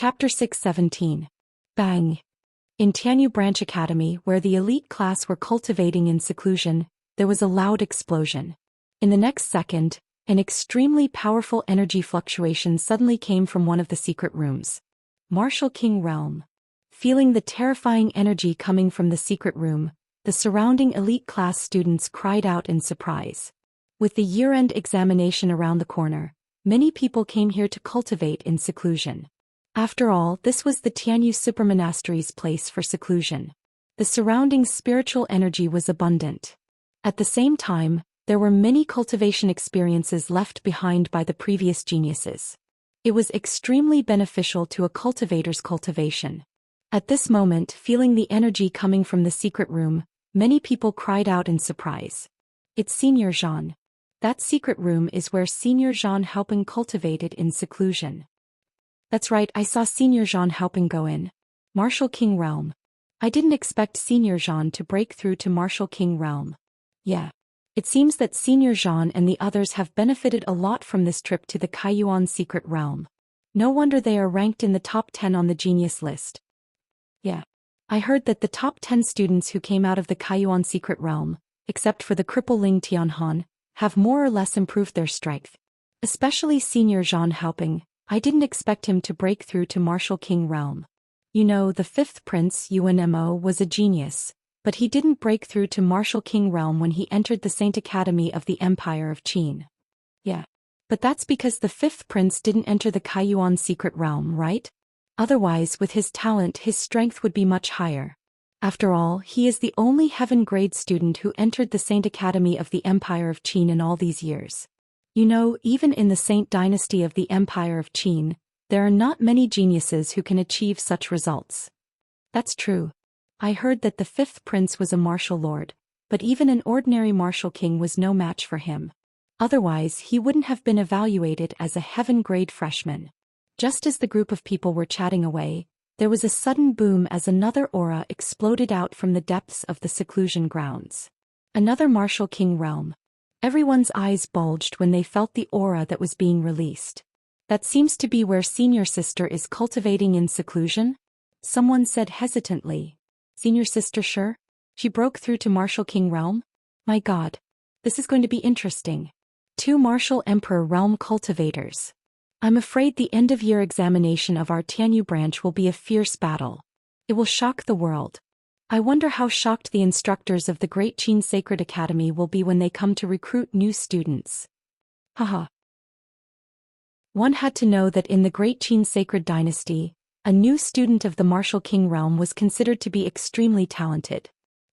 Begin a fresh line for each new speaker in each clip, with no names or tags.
Chapter 617. Bang! In Tianyu Branch Academy, where the elite class were cultivating in seclusion, there was a loud explosion. In the next second, an extremely powerful energy fluctuation suddenly came from one of the secret rooms. Martial King Realm. Feeling the terrifying energy coming from the secret room, the surrounding elite class students cried out in surprise. With the year-end examination around the corner, many people came here to cultivate in seclusion. After all, this was the Tianyu Supermonastery's place for seclusion. The surrounding spiritual energy was abundant. At the same time, there were many cultivation experiences left behind by the previous geniuses. It was extremely beneficial to a cultivator's cultivation. At this moment, feeling the energy coming from the secret room, many people cried out in surprise. It's Senior Zhan. That secret room is where Senior Zhan Haoping cultivated in seclusion. That's right, I saw Senior Zhan Haoping go in. Martial King Realm. I didn't expect Senior Zhan to break through to Martial King Realm. Yeah. It seems that Senior Zhan and the others have benefited a lot from this trip to the Kaiyuan secret realm. No wonder they are ranked in the top 10 on the genius list. Yeah. I heard that the top 10 students who came out of the Kaiyuan secret realm, except for the cripple Ling Tianhan, have more or less improved their strength. Especially Senior Zhan Haoping. I didn't expect him to break through to Martial King Realm. You know, the fifth prince, Yuan was a genius, but he didn't break through to Martial King Realm when he entered the Saint Academy of the Empire of Qin. Yeah. But that's because the fifth prince didn't enter the Kaiyuan secret realm, right? Otherwise, with his talent, his strength would be much higher. After all, he is the only heaven-grade student who entered the Saint Academy of the Empire of Qin in all these years. You know, even in the Saint Dynasty of the Empire of Qin, there are not many geniuses who can achieve such results. That's true. I heard that the fifth prince was a martial lord, but even an ordinary martial king was no match for him. Otherwise, he wouldn't have been evaluated as a heaven-grade freshman. Just as the group of people were chatting away, there was a sudden boom as another aura exploded out from the depths of the seclusion grounds. Another Martial King Realm. Everyone's eyes bulged when they felt the aura that was being released. That seems to be where Senior Sister is cultivating in seclusion? Someone said hesitantly. Senior Sister sure? She broke through to Martial King Realm? My God. This is going to be interesting. 2 Martial Emperor Realm cultivators. I'm afraid the end-of-year examination of our Tianyu branch will be a fierce battle. It will shock the world. I wonder how shocked the instructors of the Great Qin Sacred Academy will be when they come to recruit new students. Haha. One had to know that in the Great Qin Sacred Dynasty, a new student of the Martial King Realm was considered to be extremely talented.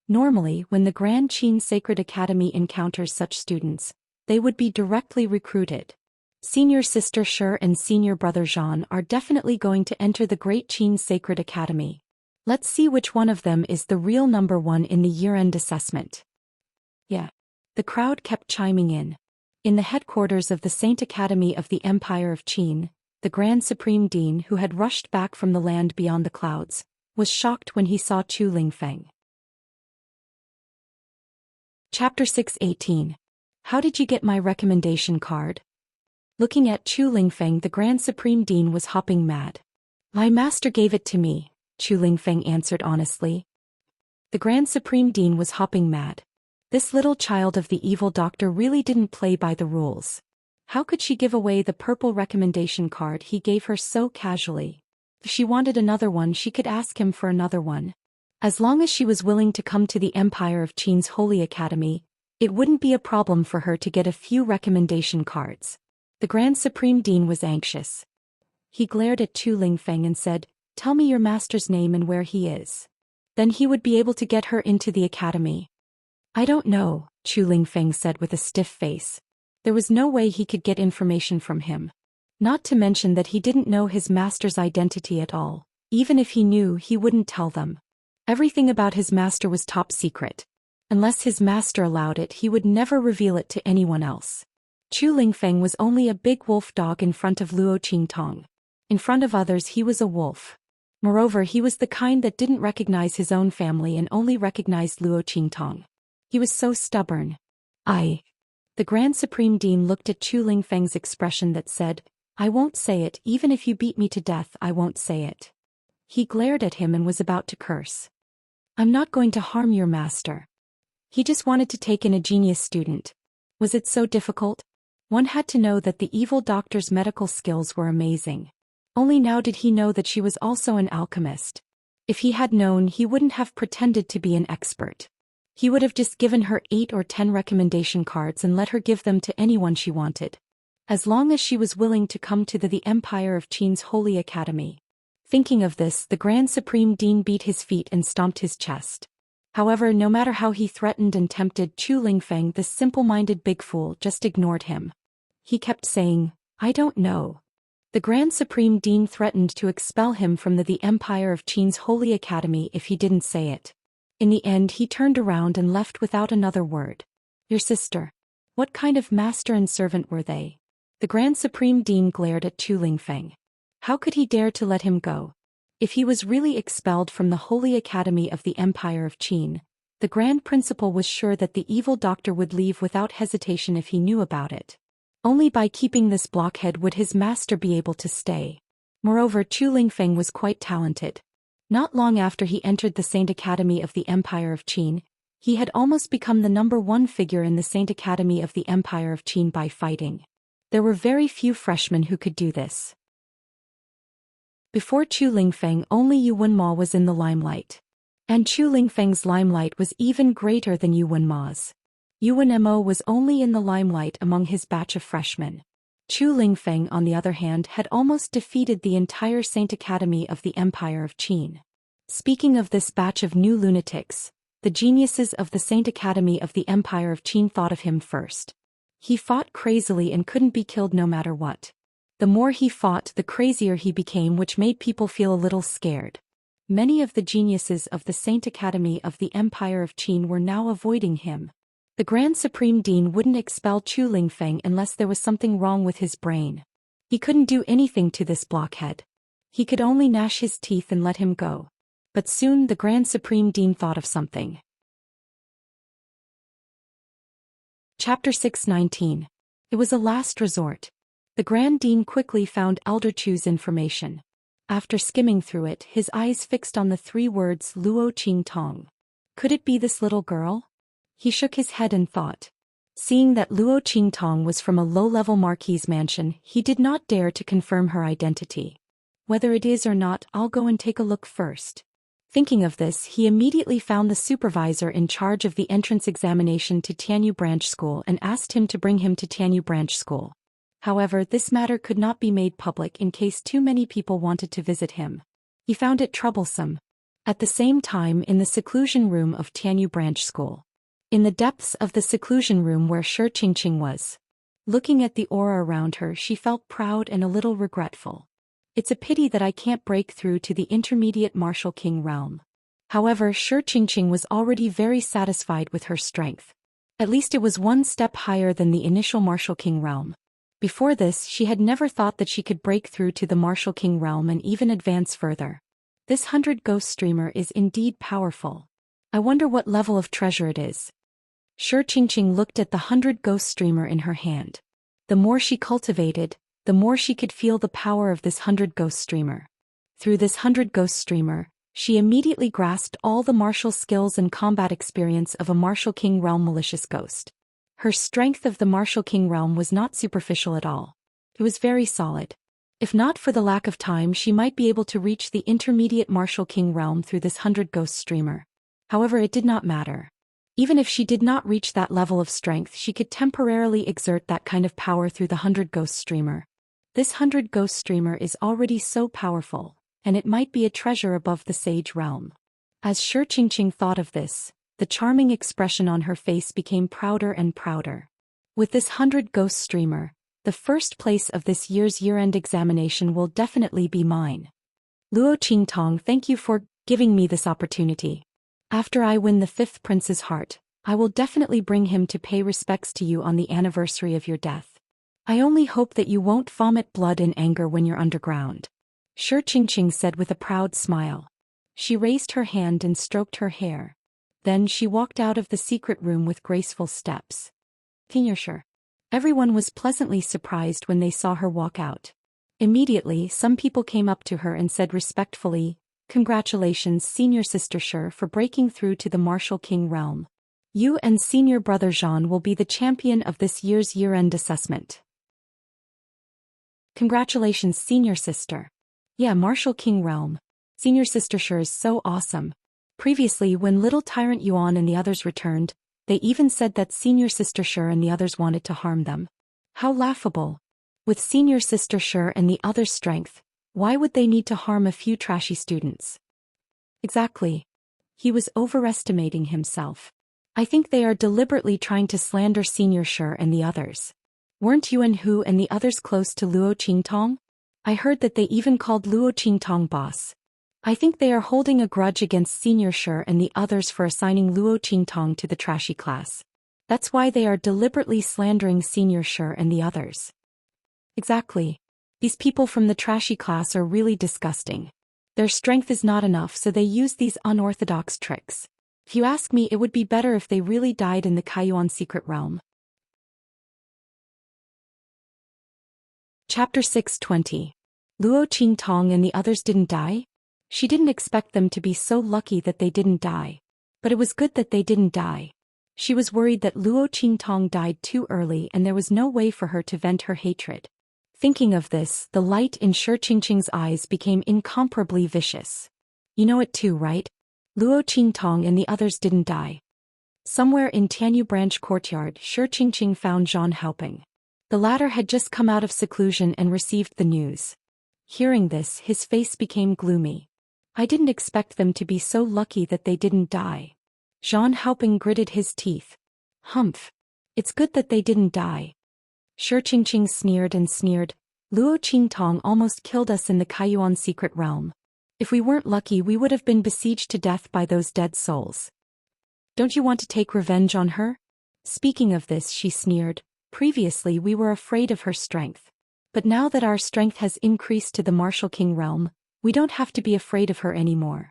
Normally, when the Grand Qin Sacred Academy encounters such students, they would be directly recruited. Senior Sister Shi and Senior Brother Zhan are definitely going to enter the Great Qin Sacred Academy. Let's see which one of them is the real number 1 in the year-end assessment. Yeah. The crowd kept chiming in. In the headquarters of the Saint Academy of the Empire of Qin, the Grand Supreme Dean, who had rushed back from the land beyond the clouds, was shocked when he saw Chu Lingfeng. Chapter 618. How did you get my recommendation card? Looking at Chu Lingfeng, the Grand Supreme Dean was hopping mad. My master gave it to me, Chu Lingfeng answered honestly. The Grand Supreme Dean was hopping mad. This little child of the evil doctor really didn't play by the rules. How could she give away the purple recommendation card he gave her so casually? If she wanted another one, she could ask him for another one. As long as she was willing to come to the Empire of Qin's Holy Academy, it wouldn't be a problem for her to get a few recommendation cards. The Grand Supreme Dean was anxious. He glared at Chu Lingfeng and said, "Tell me your master's name and where he is. Then he would be able to get her into the academy." I don't know, Chu Lingfeng said with a stiff face. There was no way he could get information from him. Not to mention that he didn't know his master's identity at all. Even if he knew, he wouldn't tell them. Everything about his master was top secret. Unless his master allowed it, he would never reveal it to anyone else. Chu Lingfeng was only a big wolf dog in front of Luo Qingtong. In front of others he was a wolf. Moreover, he was the kind that didn't recognize his own family and only recognized Luo Qingtong. He was so stubborn. The Grand Supreme Dean looked at Chu Lingfeng's expression that said, I won't say it, even if you beat me to death, I won't say it. He glared at him and was about to curse. I'm not going to harm your master. He just wanted to take in a genius student. Was it so difficult? One had to know that the evil doctor's medical skills were amazing. Only now did he know that she was also an alchemist. If he had known, he wouldn't have pretended to be an expert. He would have just given her 8 or 10 recommendation cards and let her give them to anyone she wanted. As long as she was willing to come to the Empire of Qin's Holy Academy. Thinking of this, the Grand Supreme Dean beat his feet and stomped his chest. However, no matter how he threatened and tempted Chu Lingfeng, this simple-minded big fool just ignored him. He kept saying, I don't know. The Grand Supreme Dean threatened to expel him from the Empire of Qin's Holy Academy if he didn't say it. In the end, he turned around and left without another word. Your sister. What kind of master and servant were they? The Grand Supreme Dean glared at Chu Lingfeng. How could he dare to let him go? If he was really expelled from the Holy Academy of the Empire of Qin, the Grand Principal was sure that the evil doctor would leave without hesitation if he knew about it. Only by keeping this blockhead would his master be able to stay. Moreover, Chu Lingfeng was quite talented. Not long after he entered the Saint Academy of the Empire of Qin, he had almost become the #1 figure in the Saint Academy of the Empire of Qin by fighting. There were very few freshmen who could do this. Before Chu Lingfeng, only Yu Wenma was in the limelight. And Chu Lingfeng's limelight was even greater than Yu Wenma's. Yu Wenmo was only in the limelight among his batch of freshmen. Chu Lingfeng, on the other hand, had almost defeated the entire Saint Academy of the Empire of Qin. Speaking of this batch of new lunatics, the geniuses of the Saint Academy of the Empire of Qin thought of him first. He fought crazily and couldn't be killed no matter what. The more he fought, the crazier he became, which made people feel a little scared. Many of the geniuses of the Saint Academy of the Empire of Qin were now avoiding him. The Grand Supreme Dean wouldn't expel Chu Lingfeng unless there was something wrong with his brain. He couldn't do anything to this blockhead. He could only gnash his teeth and let him go. But soon the Grand Supreme Dean thought of something. Chapter 619. It was a last resort. The Grand Dean quickly found Elder Chu's information. After skimming through it, his eyes fixed on the 3 words Luo Qingtong. Could it be this little girl? He shook his head and thought. Seeing that Luo Qingtong was from a low-level marquis's mansion, he did not dare to confirm her identity. Whether it is or not, I'll go and take a look first. Thinking of this, he immediately found the supervisor in charge of the entrance examination to Tianyu Branch School and asked him to bring him to Tianyu Branch School. However, this matter could not be made public in case too many people wanted to visit him. He found it troublesome. At the same time, in the seclusion room of Tianyu Branch School. In the depths of the seclusion room where Shi Qingqing was. Looking at the aura around her, she felt proud and a little regretful. It's a pity that I can't break through to the intermediate Martial King realm. However, Shi Qingqing was already very satisfied with her strength. At least it was 1 step higher than the initial Martial King realm. Before this, she had never thought that she could break through to the Martial King realm and even advance further. This 100 ghost streamer is indeed powerful. I wonder what level of treasure it is. Shi Qingqing looked at the 100 ghost streamer in her hand. The more she cultivated, the more she could feel the power of this 100 ghost streamer. Through this 100 ghost streamer, she immediately grasped all the martial skills and combat experience of a Martial King realm malicious ghost. Her strength of the Martial King realm was not superficial at all. It was very solid. If not for the lack of time, she might be able to reach the intermediate Martial King realm through this 100 ghost streamer. However, it did not matter. Even if she did not reach that level of strength, she could temporarily exert that kind of power through the 100 ghost streamer. This 100 ghost streamer is already so powerful, and it might be a treasure above the sage realm. As Shi Qingqing thought of this, the charming expression on her face became prouder and prouder. With this 100 ghost streamer, the first place of this year's year-end examination will definitely be mine. Luo Qingtong, thank you for giving me this opportunity. After I win the 5th prince's heart, I will definitely bring him to pay respects to you on the anniversary of your death. I only hope that you won't vomit blood in anger when you're underground. Shi Qingqing said with a proud smile. She raised her hand and stroked her hair. Then she walked out of the secret room with graceful steps. Immortal. Everyone was pleasantly surprised when they saw her walk out. Immediately, some people came up to her and said respectfully, "Congratulations, Senior Sister Shi, for breaking through to the Martial King realm. You and Senior Brother Zhan will be the champion of this year's year-end assessment." Congratulations, Senior Sister. Yeah, Martial King realm. Senior Sister Shi is so awesome. Previously, when little Tyrant Yuan and the others returned, they even said that Senior Sister Shi and the others wanted to harm them. How laughable. With Senior Sister Shi and the others' strength, why would they need to harm a few trashy students? Exactly. He was overestimating himself. I think they are deliberately trying to slander Senior Shi and the others. Weren't Yuan Hu and the others close to Luo Qingtong? I heard that they even called Luo Qingtong boss. I think they are holding a grudge against Senior Shi and the others for assigning Luo Qingtong to the trashy class. That's why they are deliberately slandering Senior Shi and the others. Exactly. These people from the trashy class are really disgusting. Their strength is not enough, so they use these unorthodox tricks. If you ask me, it would be better if they really died in the Kaiyuan secret realm. Chapter 620. Luo Qingtong and the others didn't die? She didn't expect them to be so lucky that they didn't die. But it was good that they didn't die. She was worried that Luo Qingtong died too early and there was no way for her to vent her hatred. Thinking of this, the light in Shi Qingqing's eyes became incomparably vicious. You know it too, right? Luo Qingtong and the others didn't die. Somewhere in Tianyu Branch courtyard, Shi Qingqing found Zhan helping. The latter had just come out of seclusion and received the news. Hearing this, his face became gloomy. I didn't expect them to be so lucky that they didn't die. Zhan helping gritted his teeth. Humph. It's good that they didn't die. Shi Qingqing sneered and sneered. Luo Qingtong almost killed us in the Kaiyuan secret realm. If we weren't lucky, we would have been besieged to death by those dead souls. Don't you want to take revenge on her? Speaking of this, she sneered. Previously we were afraid of her strength. But now that our strength has increased to the Martial King realm, we don't have to be afraid of her anymore.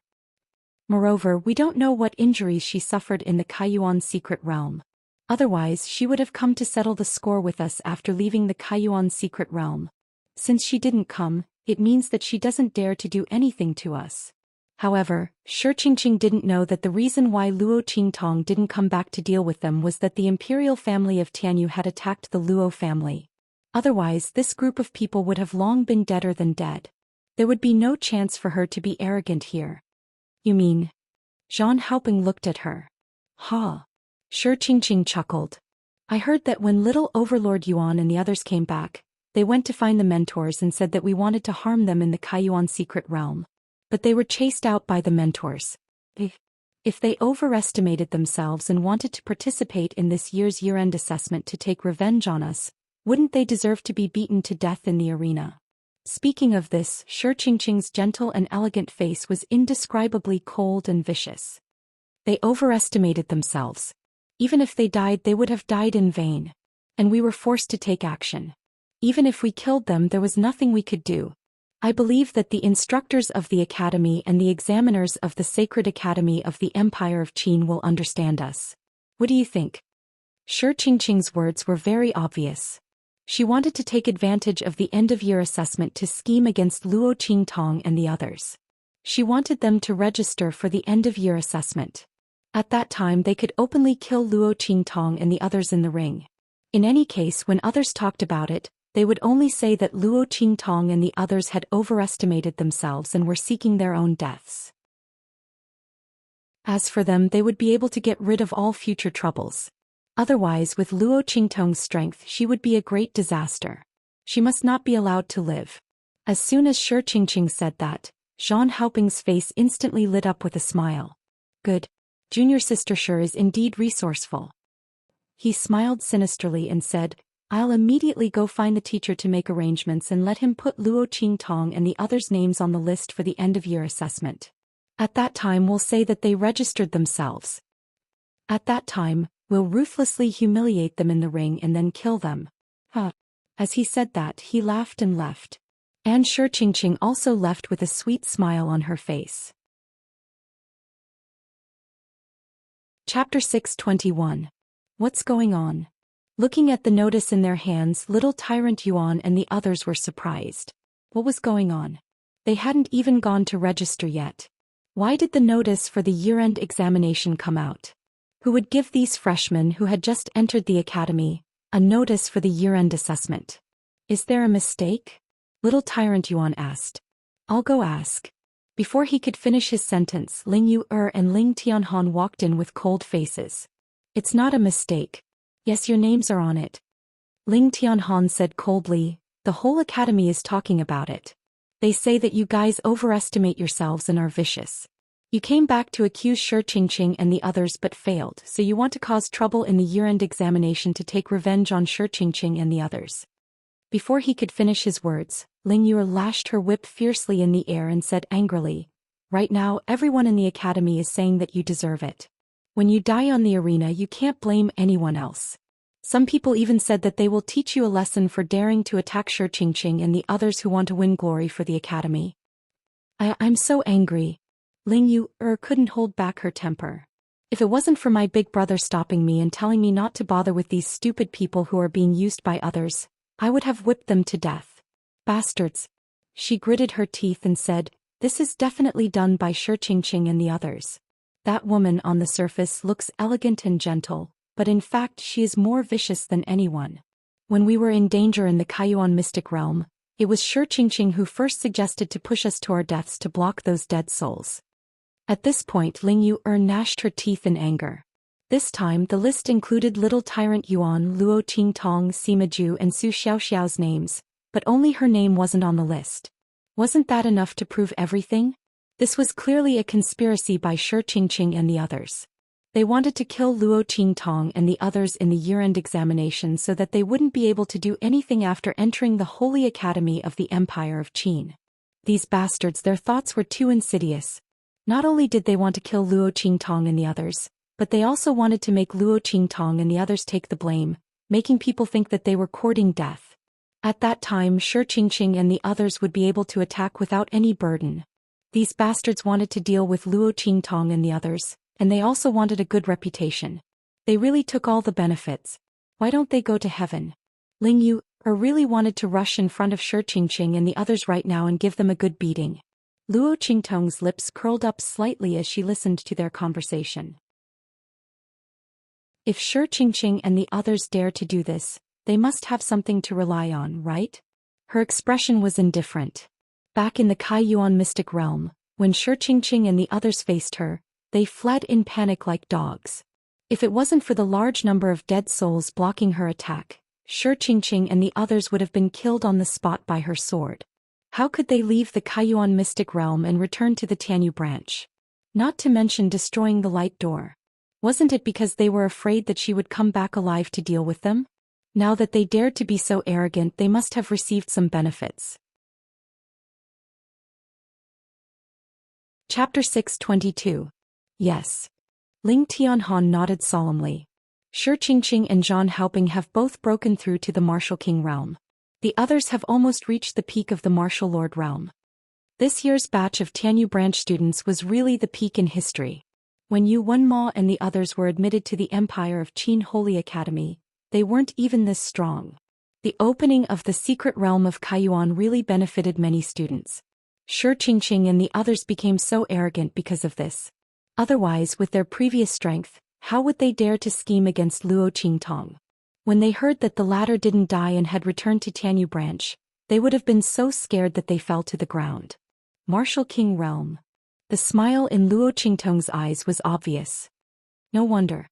Moreover, we don't know what injuries she suffered in the Kaiyuan secret realm. Otherwise, she would have come to settle the score with us after leaving the Kaiyuan secret realm. Since she didn't come, it means that she doesn't dare to do anything to us. However, Shi Qingqing didn't know that the reason why Luo Qingtong didn't come back to deal with them was that the imperial family of Tianyu had attacked the Luo family. Otherwise, this group of people would have long been deader than dead. There would be no chance for her to be arrogant here. You mean? Zhan Haoping looked at her. Ha. Shi Qingqing chuckled. I heard that when little Overlord Yuan and the others came back, they went to find the mentors and said that we wanted to harm them in the Kaiyuan secret realm. But they were chased out by the mentors. If they overestimated themselves and wanted to participate in this year's year-end assessment to take revenge on us, wouldn't they deserve to be beaten to death in the arena? Speaking of this, Shi Qingqing's gentle and elegant face was indescribably cold and vicious. They overestimated themselves. Even if they died, they would have died in vain. And we were forced to take action. Even if we killed them, there was nothing we could do. I believe that the instructors of the Academy and the examiners of the Sacred Academy of the Empire of Qin will understand us. What do you think? Shi Qingqing's words were very obvious. She wanted to take advantage of the end-of-year assessment to scheme against Luo Qingtong and the others. She wanted them to register for the end-of-year assessment. At that time they could openly kill Luo Qingtong and the others in the ring. In any case, when others talked about it, they would only say that Luo Qingtong and the others had overestimated themselves and were seeking their own deaths. As for them, they would be able to get rid of all future troubles. Otherwise, with Luo Qingtong's strength, she would be a great disaster. She must not be allowed to live. As soon as Shi Qingqing said that, Zhan Haoping's face instantly lit up with a smile. Good. Junior Sister Shi is indeed resourceful. He smiled sinisterly and said, I'll immediately go find the teacher to make arrangements and let him put Luo Qingtong and the others' names on the list for the end-of-year assessment. At that time we'll say that they registered themselves. At that time, we'll ruthlessly humiliate them in the ring and then kill them. As he said that, he laughed and left. And Shi Qingqing also left with a sweet smile on her face. Chapter 621. What's going on? Looking at the notice in their hands, little Tyrant Yuan and the others were surprised. What was going on? They hadn't even gone to register yet. Why did the notice for the year-end examination come out? Who would give these freshmen who had just entered the academy a notice for the year-end assessment? Is there a mistake? Little Tyrant Yuan asked. I'll go ask. Before he could finish his sentence, Ling Yu-er and Ling Tianhan walked in with cold faces. It's not a mistake. Yes, your names are on it. Ling Tianhan said coldly, the whole academy is talking about it. They say that you guys overestimate yourselves and are vicious. You came back to accuse Xianxia and the others but failed, so you want to cause trouble in the year-end examination to take revenge on Xianxia and the others. Before he could finish his words, Ling Yu lashed her whip fiercely in the air and said angrily, right now everyone in the academy is saying that you deserve it. When you die on the arena you can't blame anyone else. Some people even said that they will teach you a lesson for daring to attack Xianxia and the others who want to win glory for the academy. I'm so angry. Ling Yu-er couldn't hold back her temper. If it wasn't for my big brother stopping me and telling me not to bother with these stupid people who are being used by others, I would have whipped them to death. Bastards. She gritted her teeth and said, this is definitely done by Xianxia and the others. That woman on the surface looks elegant and gentle, but in fact she is more vicious than anyone. When we were in danger in the Kaiyuan mystic realm, it was Xianxia who first suggested to push us to our deaths to block those dead souls. At this point Ling Yu-er gnashed her teeth in anger. This time the list included Little Tyrant Yuan, Luo Qingtong, Sima Zhu and Su Xiaoxiao's names, but only her name wasn't on the list. Wasn't that enough to prove everything? This was clearly a conspiracy by Xianxia and the others. They wanted to kill Luo Qingtong and the others in the year-end examination so that they wouldn't be able to do anything after entering the Holy Academy of the Empire of Qin. These bastards, their thoughts were too insidious. Not only did they want to kill Luo Qingtong and the others, but they also wanted to make Luo Qingtong and the others take the blame, making people think that they were courting death. At that time Xianxia and the others would be able to attack without any burden. These bastards wanted to deal with Luo Qingtong and the others, and they also wanted a good reputation. They really took all the benefits. Why don't they go to heaven? Ling Yu-er really wanted to rush in front of Xianxia and the others right now and give them a good beating. Luo Qingtong's lips curled up slightly as she listened to their conversation. If Xianxia and the others dare to do this, they must have something to rely on, right? Her expression was indifferent. Back in the Kaiyuan mystic realm, when Xianxia and the others faced her, they fled in panic like dogs. If it wasn't for the large number of dead souls blocking her attack, Xianxia and the others would have been killed on the spot by her sword. How could they leave the Kaiyuan mystic realm and return to the Tianyu branch? Not to mention destroying the light door. Wasn't it because they were afraid that she would come back alive to deal with them? Now that they dared to be so arrogant, they must have received some benefits. Chapter 622. Yes. Ling Tianhan nodded solemnly. Xianxia and Zhang Haoping have both broken through to the Martial King realm. The others have almost reached the peak of the Martial Lord realm. This year's batch of Tianyu branch students was really the peak in history. When Yu Wenma and the others were admitted to the Empire of Qin Holy Academy, they weren't even this strong. The opening of the secret realm of Kaiyuan really benefited many students. Xianxia and the others became so arrogant because of this. Otherwise, with their previous strength, how would they dare to scheme against Luo Qingtong? When they heard that the latter didn't die and had returned to Tianyu branch, they would have been so scared that they fell to the ground. Martial King realm. The smile in Luo Qingtong's eyes was obvious. No wonder.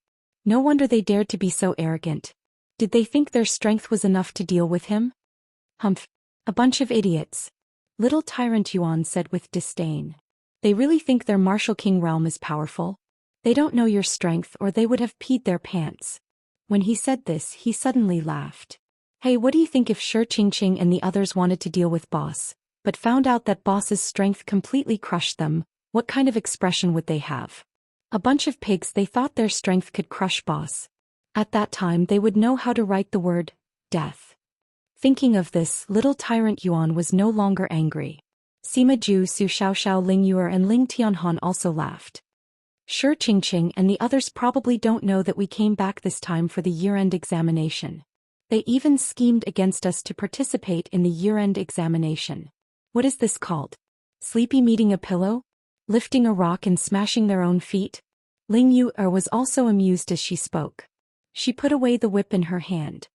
No wonder they dared to be so arrogant. Did they think their strength was enough to deal with him? Humph. A bunch of idiots. Little Tyrant Yuan said with disdain. They really think their Martial King realm is powerful? They don't know your strength or they would have peed their pants. When he said this, he suddenly laughed. Hey, what do you think if Xianxia and the others wanted to deal with Boss, but found out that Boss's strength completely crushed them? What kind of expression would they have? A bunch of pigs. They thought their strength could crush Boss. At that time they would know how to write the word, death. Thinking of this, Little Tyrant Yuan was no longer angry. Sima Zhu, Su Xiaoxiao, Ling Yu and Ling Tianhan also laughed. Xianxia and the others probably don't know that we came back this time for the year-end examination. They even schemed against us to participate in the year-end examination. What is this called? Sleepy meeting a pillow? Lifting a rock and smashing their own feet? Ling Yu was also amused as she spoke. She put away the whip in her hand.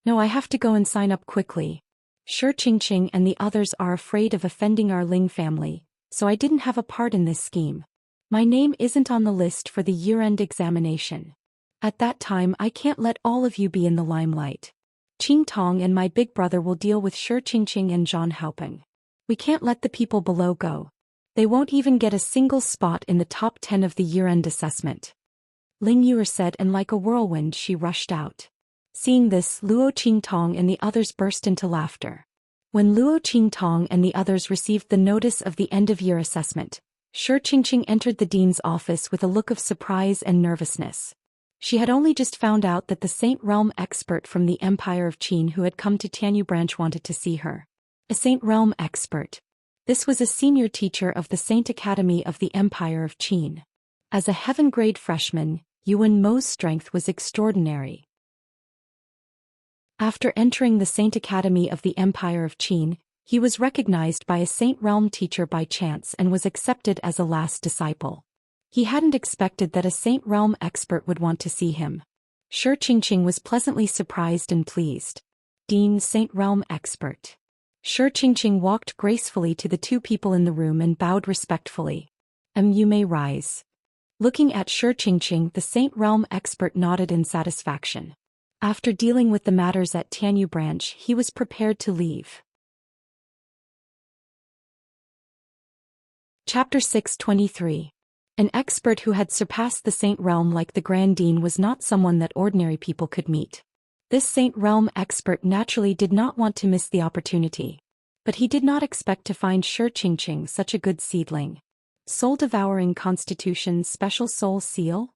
No, I have to go and sign up quickly. Xianxia and the others are afraid of offending our Ling family, so I didn't have a part in this scheme. My name isn't on the list for the year-end examination. At that time I can't let all of you be in the limelight. Qing Tong and my big brother will deal with Xianxia and Zhang Haopeng. We can't let the people below go. They won't even get a single spot in the top 10 of the year-end assessment. Ling Yu said, and like a whirlwind she rushed out. Seeing this, Luo Qingtong and the others burst into laughter. When Luo Qingtong and the others received the notice of the end-of-year assessment, Xianxia entered the dean's office with a look of surprise and nervousness. She had only just found out that the Saint Realm expert from the Empire of Qin who had come to Tianyu branch wanted to see her. A Saint Realm expert. This was a senior teacher of the Saint Academy of the Empire of Qin. As a heaven-grade freshman, Yuan Mo's strength was extraordinary. After entering the Saint Academy of the Empire of Qin, he was recognized by a Saint Realm teacher by chance and was accepted as a last disciple. He hadn't expected that a Saint Realm expert would want to see him. Xianxia was pleasantly surprised and pleased. Dean, Saint Realm expert. Xianxia walked gracefully to the two people in the room and bowed respectfully. You may rise. Looking at Xianxia, the Saint Realm expert nodded in satisfaction. After dealing with the matters at Tianyu branch, he was prepared to leave. Chapter 623. An expert who had surpassed the Saint Realm like the Grand Dean was not someone that ordinary people could meet. This Saint Realm expert naturally did not want to miss the opportunity. But he did not expect to find Xianxia such a good seedling. Soul-devouring constitution special soul seal?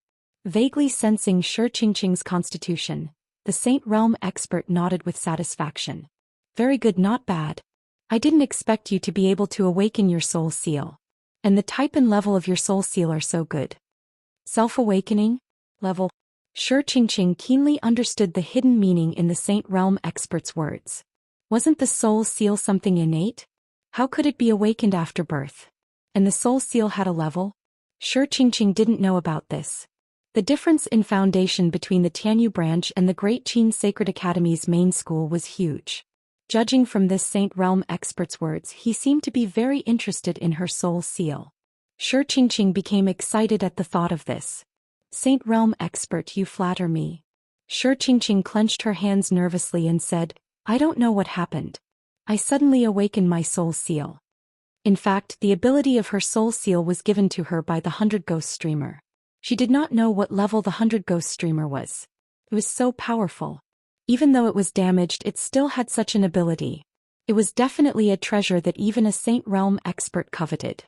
Vaguely sensing Xianxia's constitution, the Saint Realm expert nodded with satisfaction. Very good, not bad. I didn't expect you to be able to awaken your soul seal. And the type and level of your soul seal are so good. Self-awakening? Level. Xianxia keenly understood the hidden meaning in the Saint Realm expert's words. Wasn't the soul seal something innate? How could it be awakened after birth? And the soul seal had a level? Xianxia didn't know about this. The difference in foundation between the Tianyu branch and the Great Qin Sacred Academy's main school was huge. Judging from this Saint Realm expert's words, he seemed to be very interested in her soul seal. Xianxia became excited at the thought of this. Saint Realm expert, you flatter me. Xianxia clenched her hands nervously and said, I don't know what happened. I suddenly awakened my soul seal. In fact, the ability of her soul seal was given to her by the 100 Ghost Streamer. She did not know what level the 100 Ghost Streamer was. It was so powerful. Even though it was damaged, it still had such an ability. It was definitely a treasure that even a Saint Realm expert coveted.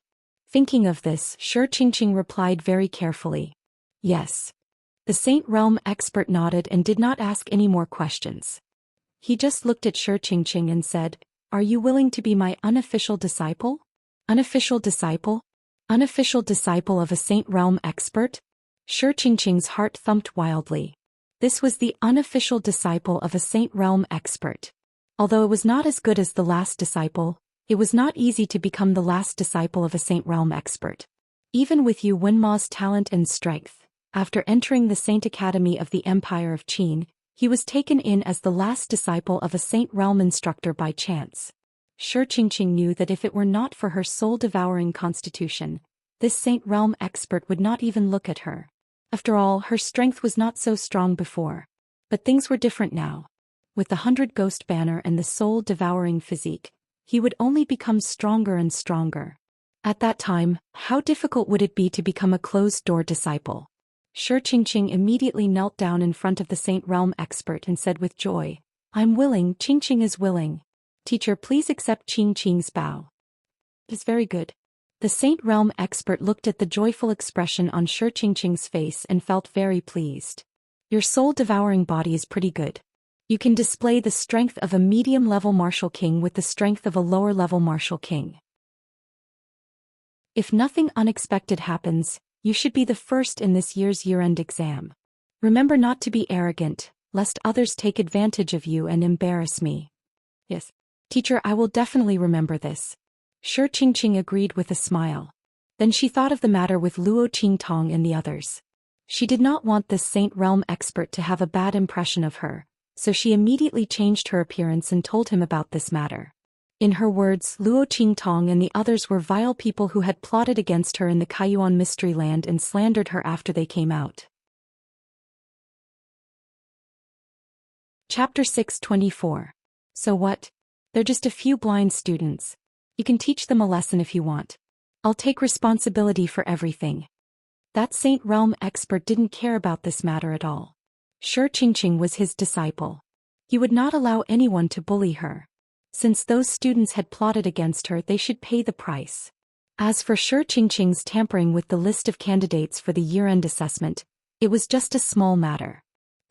Thinking of this, Xianxia replied very carefully. Yes. The Saint Realm expert nodded and did not ask any more questions. He just looked at Xianxia and said, Are you willing to be my unofficial disciple? Unofficial disciple? Unofficial disciple of a Saint Realm expert? Xianxia's heart thumped wildly. This was the unofficial disciple of a Saint Realm expert. Although it was not as good as the last disciple, it was not easy to become the last disciple of a Saint Realm expert. Even with Yu Wenma's talent and strength, after entering the Saint Academy of the Empire of Qin, he was taken in as the last disciple of a Saint Realm instructor by chance. Xianxia knew that if it were not for her soul-devouring constitution, this Saint Realm expert would not even look at her. After all, her strength was not so strong before. But things were different now. With the 100 Ghost banner and the soul-devouring physique, he would only become stronger and stronger. At that time, how difficult would it be to become a closed-door disciple? Xianxia immediately knelt down in front of the Saint Realm expert and said with joy, I'm willing, Qingqing is willing. Teacher, please accept Qingqing's bow. It is very good. The Saint Realm expert looked at the joyful expression on Xianxing's face and felt very pleased. Your soul-devouring body is pretty good. You can display the strength of a medium-level martial king with the strength of a lower-level martial king. If nothing unexpected happens, you should be the first in this year's year-end exam. Remember not to be arrogant, lest others take advantage of you and embarrass me. Yes. Teacher, I will definitely remember this. Shi Qingqing agreed with a smile. Then she thought of the matter with Luo Qingtong and the others. She did not want this Saint Realm expert to have a bad impression of her, so she immediately changed her appearance and told him about this matter. In her words, Luo Qingtong and the others were vile people who had plotted against her in the Kaiyuan Mystery Land and slandered her after they came out. Chapter 624. So what? They're just a few blind students. You can teach them a lesson if you want. I'll take responsibility for everything. That Saint Realm expert didn't care about this matter at all. Shi Qingqing was his disciple. He would not allow anyone to bully her. Since those students had plotted against her, they should pay the price. As for Shi Qingqing's tampering with the list of candidates for the year-end assessment, it was just a small matter.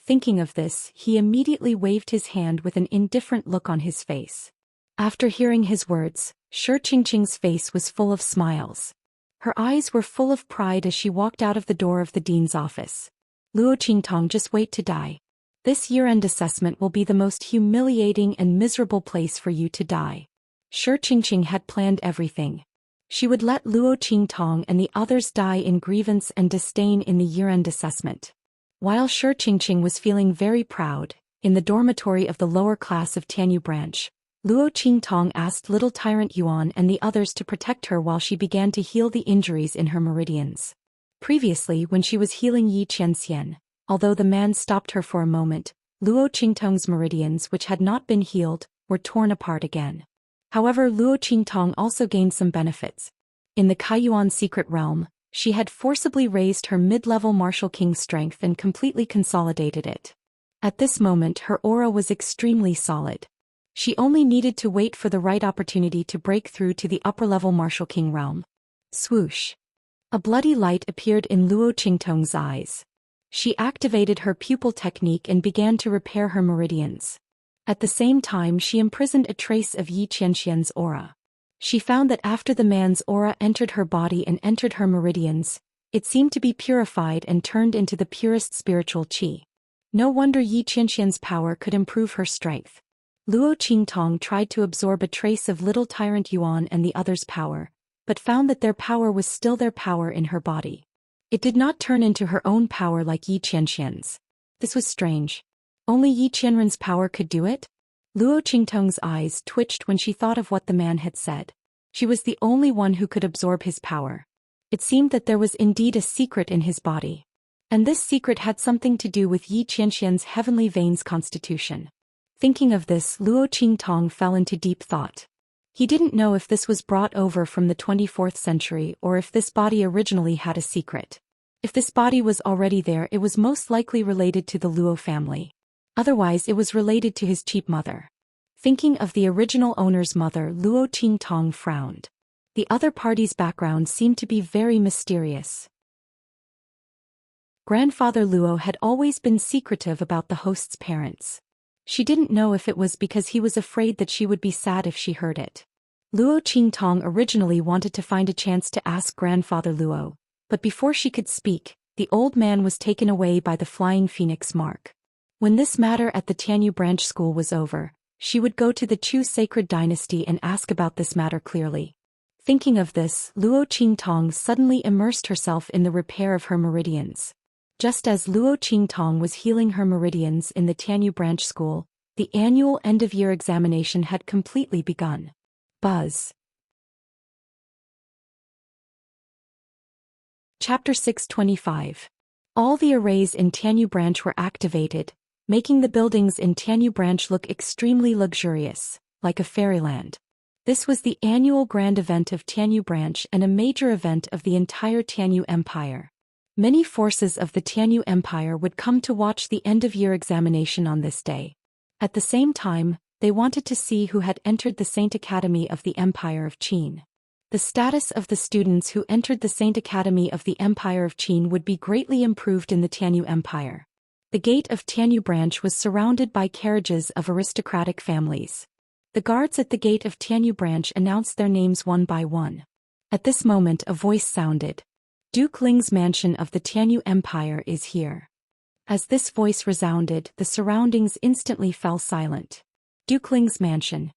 Thinking of this, he immediately waved his hand with an indifferent look on his face. After hearing his words, Shi Qingqing's face was full of smiles. Her eyes were full of pride as she walked out of the door of the dean's office. Luo Qingtong, just wait to die. This year-end assessment will be the most humiliating and miserable place for you to die. Shi Qingqing had planned everything. She would let Luo Qingtong and the others die in grievance and disdain in the year-end assessment. While Shi Qingqing was feeling very proud, in the dormitory of the lower class of Tianyu branch, Luo Qingtong asked little Tyrant Yuan and the others to protect her while she began to heal the injuries in her meridians. Previously, when she was healing Xianxia, although the man stopped her for a moment, Luo Qingtong's meridians, which had not been healed, were torn apart again. However, Luo Qingtong also gained some benefits. In the Kaiyuan secret realm, she had forcibly raised her mid-level martial king strength and completely consolidated it. At this moment, her aura was extremely solid. She only needed to wait for the right opportunity to break through to the upper-level martial king realm. Swoosh! A bloody light appeared in Luo Qingtong's eyes. She activated her pupil technique and began to repair her meridians. At the same time, she imprisoned a trace of Xianxia's aura. She found that after the man's aura entered her body and entered her meridians, it seemed to be purified and turned into the purest spiritual qi. No wonder Xianxia's power could improve her strength. Luo Qingtong tried to absorb a trace of little Tyrant Yuan and the others' power, but found that their power was still their power in her body. It did not turn into her own power like Xianxia's. This was strange. Only Xianxia's power could do it? Luo Qingtong's eyes twitched when she thought of what the man had said. She was the only one who could absorb his power. It seemed that there was indeed a secret in his body. And this secret had something to do with Xianxia's heavenly veins constitution. Thinking of this, Luo Qingtong fell into deep thought. He didn't know if this was brought over from the 24th century or if this body originally had a secret. If this body was already there, it was most likely related to the Luo family. Otherwise, it was related to his cheap mother. Thinking of the original owner's mother, Luo Qingtong frowned. The other party's background seemed to be very mysterious. Grandfather Luo had always been secretive about the host's parents. She didn't know if it was because he was afraid that she would be sad if she heard it. Luo Qingtong originally wanted to find a chance to ask Grandfather Luo, but before she could speak, the old man was taken away by the flying phoenix mark. When this matter at the Tianyu branch school was over, she would go to the Chu sacred dynasty and ask about this matter clearly. Thinking of this, Luo Qingtong suddenly immersed herself in the repair of her meridians. Just as Luo Qingtong was healing her meridians in the Tianyu branch school, the annual end-of-year examination had completely begun. Buzz. Chapter 625. All the arrays in Tianyu branch were activated, making the buildings in Tianyu branch look extremely luxurious, like a fairyland. This was the annual grand event of Tianyu branch and a major event of the entire Tianyu Empire. Many forces of the Tianyu Empire would come to watch the end-of-year examination on this day. At the same time, they wanted to see who had entered the Saint Academy of the Empire of Qin. The status of the students who entered the Saint Academy of the Empire of Qin would be greatly improved in the Tianyu Empire. The gate of Tianyu branch was surrounded by carriages of aristocratic families. The guards at the gate of Tianyu branch announced their names one by one. At this moment a voice sounded. Duke Ling's mansion of the Tianyu Empire is here. As this voice resounded, the surroundings instantly fell silent. Duke Ling's mansion.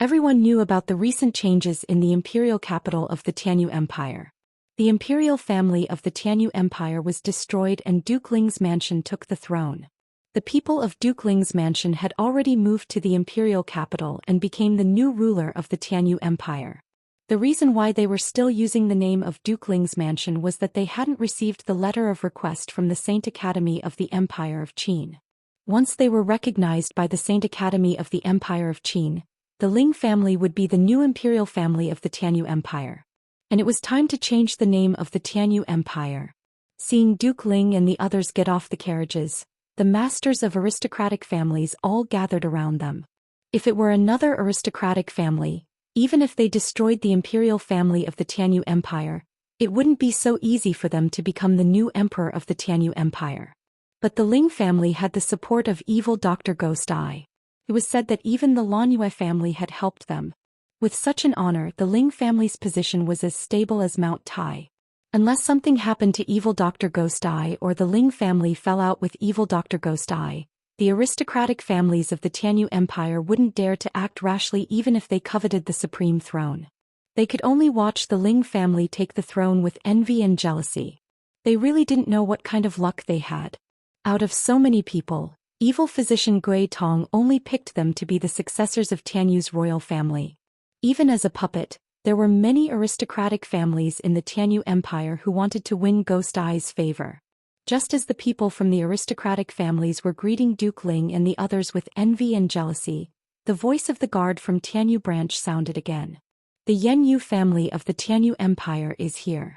Everyone knew about the recent changes in the imperial capital of the Tianyu Empire. The imperial family of the Tianyu Empire was destroyed and Duke Ling's mansion took the throne. The people of Duke Ling's mansion had already moved to the imperial capital and became the new ruler of the Tianyu Empire. The reason why they were still using the name of Duke Ling's mansion was that they hadn't received the letter of request from the Saint Academy of the Empire of Qin. Once they were recognized by the Saint Academy of the Empire of Qin, the Ling family would be the new imperial family of the Tianyu Empire. And it was time to change the name of the Tianyu Empire. Seeing Duke Ling and the others get off the carriages, the masters of aristocratic families all gathered around them. If it were another aristocratic family, even if they destroyed the imperial family of the Tianyu Empire, it wouldn't be so easy for them to become the new emperor of the Tianyu Empire. But the Ling family had the support of evil Dr. Ghost Eye. It was said that even the Lanyue family had helped them. With such an honor, the Ling family's position was as stable as Mount Tai. Unless something happened to evil Dr. Ghost Eye or the Ling family fell out with evil Dr. Ghost Eye, the aristocratic families of the Tianyu Empire wouldn't dare to act rashly even if they coveted the supreme throne. They could only watch the Ling family take the throne with envy and jealousy. They really didn't know what kind of luck they had. Out of so many people, evil physician Gui Tong only picked them to be the successors of Tianyu's royal family. Even as a puppet, there were many aristocratic families in the Tianyu Empire who wanted to win Ghost Eye's favor. Just as the people from the aristocratic families were greeting Duke Ling and the others with envy and jealousy, the voice of the guard from Tianyu branch sounded again. The Yanyu family of the Tianyu Empire is here.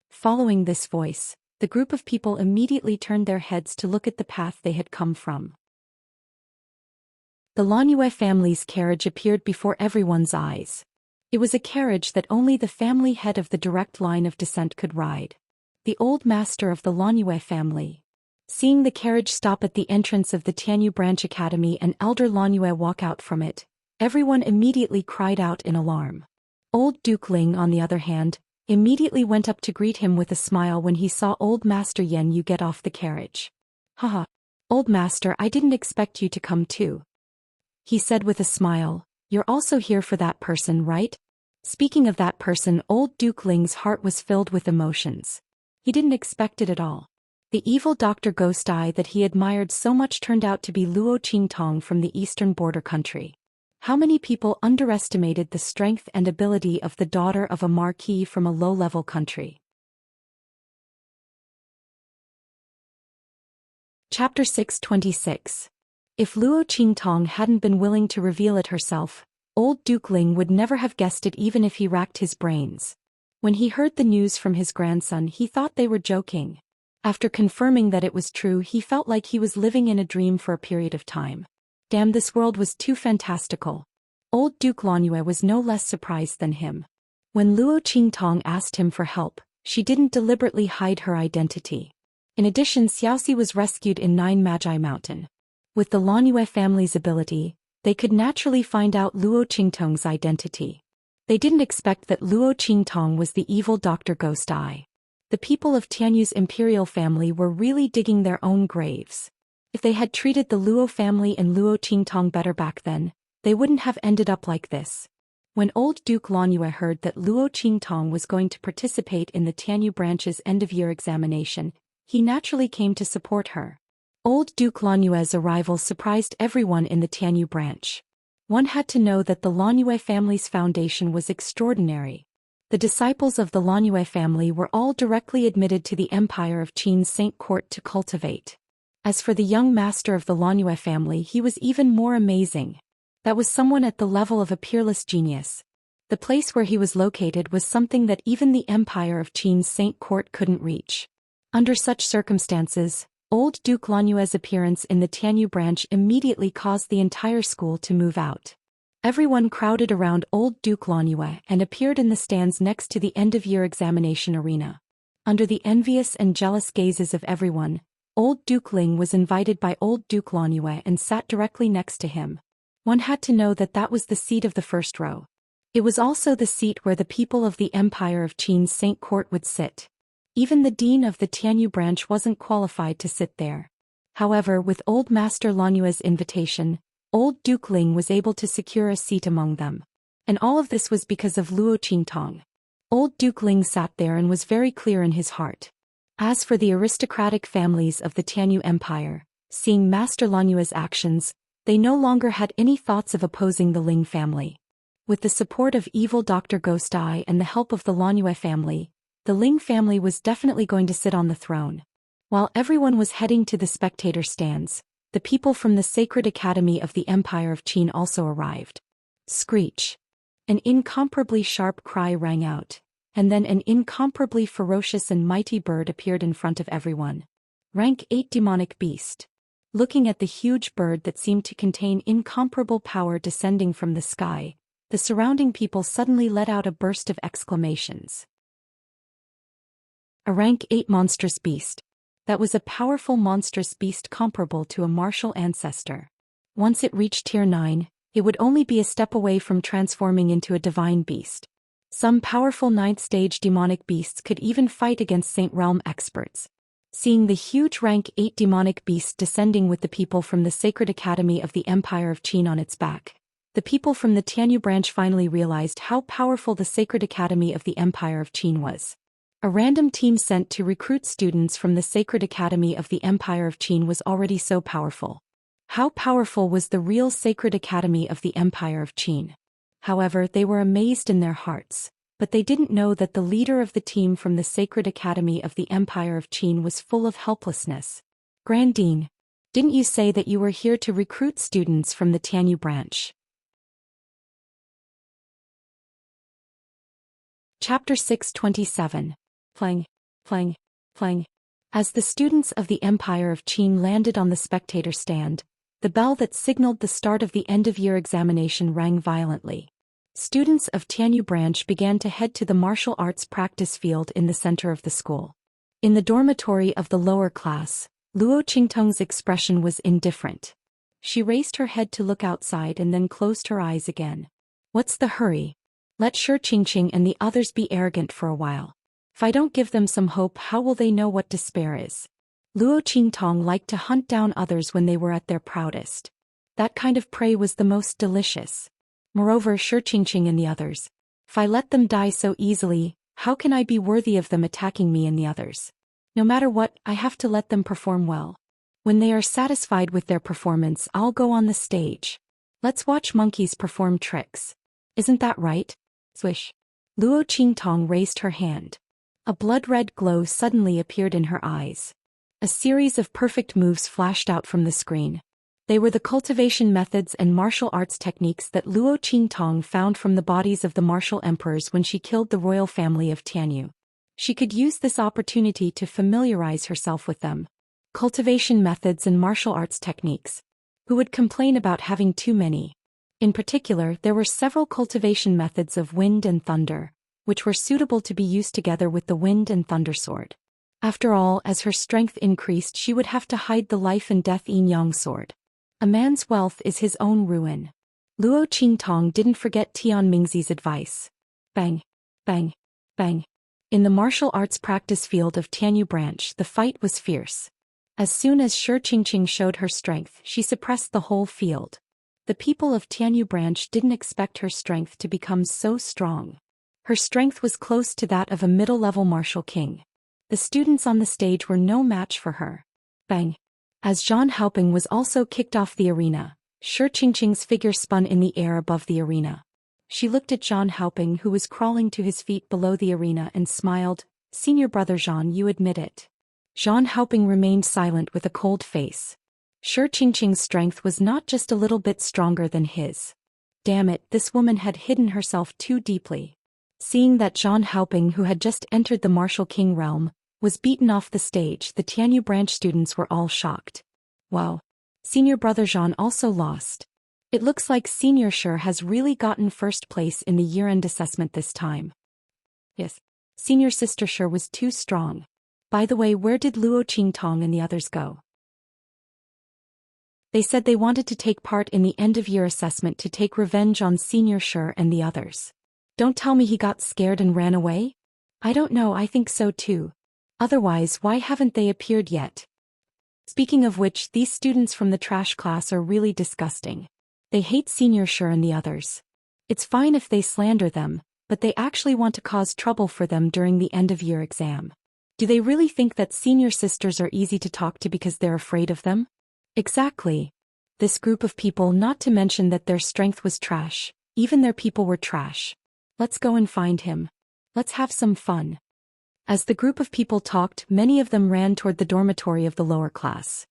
Following this voice, the group of people immediately turned their heads to look at the path they had come from. The Lanyue family's carriage appeared before everyone's eyes. It was a carriage that only the family head of the direct line of descent could ride. The old master of the Lanyue family. Seeing the carriage stop at the entrance of the Tianyu Branch Academy and elder Lanyue walk out from it, everyone immediately cried out in alarm. Old Duke Ling, on the other hand, immediately went up to greet him with a smile when he saw old Master Yen Yu get off the carriage. Haha. Old master, I didn't expect you to come too. He said with a smile, you're also here for that person, right? Speaking of that person, old Duke Ling's heart was filled with emotions. He didn't expect it at all. The evil Dr. Ghost Eye that he admired so much turned out to be Luo Qingtong from the eastern border country. How many people underestimated the strength and ability of the daughter of a marquis from a low-level country? Chapter 626. If Luo Qingtong hadn't been willing to reveal it herself, old Duke Ling would never have guessed it even if he racked his brains. When he heard the news from his grandson, he thought they were joking. After confirming that it was true, he felt like he was living in a dream for a period of time. Damn, this world was too fantastical. Old Duke Lanyue was no less surprised than him. When Luo Qingtong asked him for help, she didn't deliberately hide her identity. In addition, Xiaoxi was rescued in Nine Magi Mountain. With the Lanyue family's ability, they could naturally find out Luo Qingtong's identity. They didn't expect that Luo Qingtong was the evil Dr. Ghost Eye. The people of Tianyu's imperial family were really digging their own graves. If they had treated the Luo family and Luo Qingtong better back then, they wouldn't have ended up like this. When old Duke Lanyue heard that Luo Qingtong was going to participate in the Tianyu branch's end-of-year examination, he naturally came to support her. Old Duke Lanyue's arrival surprised everyone in the Tianyu branch. One had to know that the Lanyue family's foundation was extraordinary. The disciples of the Lanyue family were all directly admitted to the Empire of Qin's Saint Court to cultivate. As for the young master of the Lanyue family, he was even more amazing. That was someone at the level of a peerless genius. The place where he was located was something that even the Empire of Qin's Saint Court couldn't reach. Under such circumstances, old Duke Lanyue's appearance in the Tianyu branch immediately caused the entire school to move out. Everyone crowded around old Duke Lanyue and appeared in the stands next to the end-of-year examination arena. Under the envious and jealous gazes of everyone, old Duke Ling was invited by old Duke Lanyue and sat directly next to him. One had to know that that was the seat of the first row. It was also the seat where the people of the Empire of Qin's Saint Court would sit. Even the dean of the Tianyu branch wasn't qualified to sit there. However, with old Master Lanyue's invitation, Old Duke Ling was able to secure a seat among them. And all of this was because of Luo Qingtong. Old Duke Ling sat there and was very clear in his heart. As for the aristocratic families of the Tianyu Empire, seeing Master Lanyue's actions, they no longer had any thoughts of opposing the Ling family. With the support of evil Dr. Ghost Eye and the help of the Lanyue family, the Ling family was definitely going to sit on the throne. While everyone was heading to the spectator stands, the people from the Sacred Academy of the Empire of Qin also arrived. Screech. An incomparably sharp cry rang out, and then an incomparably ferocious and mighty bird appeared in front of everyone. Rank 8 Demonic Beast. Looking at the huge bird that seemed to contain incomparable power descending from the sky, the surrounding people suddenly let out a burst of exclamations. A rank 8 monstrous beast. That was a powerful monstrous beast comparable to a martial ancestor. Once it reached tier 9, it would only be a step away from transforming into a divine beast. Some powerful 9th stage demonic beasts could even fight against Saint Realm experts. Seeing the huge rank 8 demonic beast descending with the people from the Sacred Academy of the Empire of Qin on its back, the people from the Tianyu branch finally realized how powerful the Sacred Academy of the Empire of Qin was. A random team sent to recruit students from the Sacred Academy of the Empire of Qin was already so powerful. How powerful was the real Sacred Academy of the Empire of Qin? However, they were amazed in their hearts, but they didn't know that the leader of the team from the Sacred Academy of the Empire of Qin was full of helplessness. Grandine, didn't you say that you were here to recruit students from the Tianyu branch? Chapter 627. Plang, plang, plang. As the students of the Empire of Qin landed on the spectator stand, the bell that signaled the start of the end-of-year examination rang violently. Students of Tianyu branch began to head to the martial arts practice field in the center of the school. In the dormitory of the lower class, Luo Qingtong's expression was indifferent. She raised her head to look outside and then closed her eyes again. What's the hurry? Let Xianxia and the others be arrogant for a while. If I don't give them some hope, how will they know what despair is? Luo Qingtong liked to hunt down others when they were at their proudest. That kind of prey was the most delicious. Moreover, Xianxia and the others. If I let them die so easily, how can I be worthy of them attacking me and the others? No matter what, I have to let them perform well. When they are satisfied with their performance, I'll go on the stage. Let's watch monkeys perform tricks. Isn't that right? Swish. Luo Qingtong raised her hand. A blood-red glow suddenly appeared in her eyes. A series of perfect moves flashed out from the screen. They were the cultivation methods and martial arts techniques that Luo Qingtong found from the bodies of the martial emperors when she killed the royal family of Tianyu. She could use this opportunity to familiarize herself with them. Cultivation methods and martial arts techniques. Who would complain about having too many? In particular, there were several cultivation methods of wind and thunder, which were suitable to be used together with the wind and thunder sword. After all, as her strength increased, she would have to hide the life and death yin-yang sword. A man's wealth is his own ruin. Luo Qingtong didn't forget Tian Mingzi's advice. Bang, bang, bang. In the martial arts practice field of Tianyu branch, the fight was fierce. As soon as Xianxia showed her strength, she suppressed the whole field. The people of Tianyu branch didn't expect her strength to become so strong. Her strength was close to that of a middle-level martial king. The students on the stage were no match for her. Bang. As Zhang Haoping was also kicked off the arena, Xianxia's figure spun in the air above the arena. She looked at Zhang Haoping, who was crawling to his feet below the arena, and smiled. "Senior brother Zhang, you admit it." Zhang Haoping remained silent with a cold face. Xianxia's strength was not just a little bit stronger than his. Damn it, this woman had hidden herself too deeply. Seeing that Zhang Haoping, who had just entered the martial king realm, was beaten off the stage, the Tianyu branch students were all shocked. Wow. Senior brother Zhang also lost. It looks like Senior Shi has really gotten first place in the year-end assessment this time. Yes. Senior sister Shi was too strong. By the way, where did Luo Qingtong and the others go? They said they wanted to take part in the end-of-year assessment to take revenge on Senior Shi and the others. Don't tell me he got scared and ran away? I don't know, I think so too. Otherwise, why haven't they appeared yet? Speaking of which, these students from the trash class are really disgusting. They hate Senior Sure and the others. It's fine if they slander them, but they actually want to cause trouble for them during the end-of-year exam. Do they really think that senior sisters are easy to talk to because they're afraid of them? Exactly. This group of people, not to mention that their strength was trash, even their people were trash. Let's go and find him. Let's have some fun. As the group of people talked, many of them ran toward the dormitory of the lower class.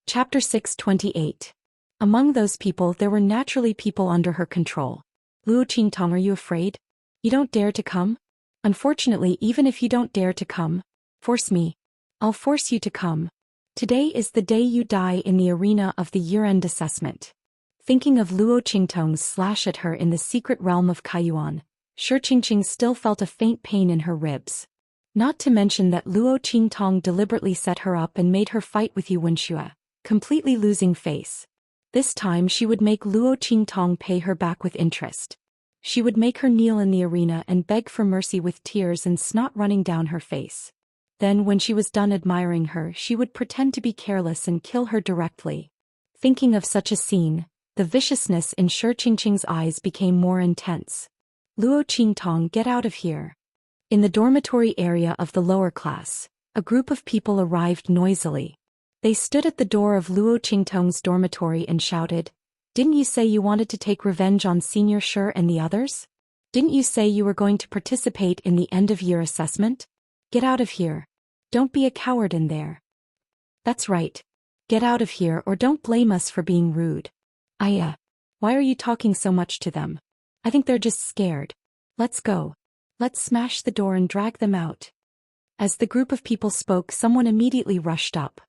Chapter 628. Among those people there were naturally people under her control. Luo Qingtong, are you afraid? You don't dare to come? Unfortunately, even if you don't dare to come, force me. I'll force you to come. Today is the day you die in the arena of the year-end assessment. Thinking of Luo Qingtong's slash at her in the secret realm of Kaiyuan, Shi Qingqing still felt a faint pain in her ribs. Not to mention that Luo Qingtong deliberately set her up and made her fight with Wuxia, completely losing face. This time she would make Luo Qingtong pay her back with interest. She would make her kneel in the arena and beg for mercy with tears and snot running down her face. Then when she was done admiring her, she would pretend to be careless and kill her directly. Thinking of such a scene, the viciousness in Shi Qingqing's eyes became more intense. Luo Qingtong, get out of here. In the dormitory area of the lower class, a group of people arrived noisily. They stood at the door of Luo Qingtong's dormitory and shouted, "Didn't you say you wanted to take revenge on Senior Shi and the others? Didn't you say you were going to participate in the end-of-year assessment? Get out of here. Don't be a coward in there." That's right. Get out of here or don't blame us for being rude. Why are you talking so much to them? I think they're just scared. Let's go. Let's smash the door and drag them out. As the group of people spoke, someone immediately rushed up.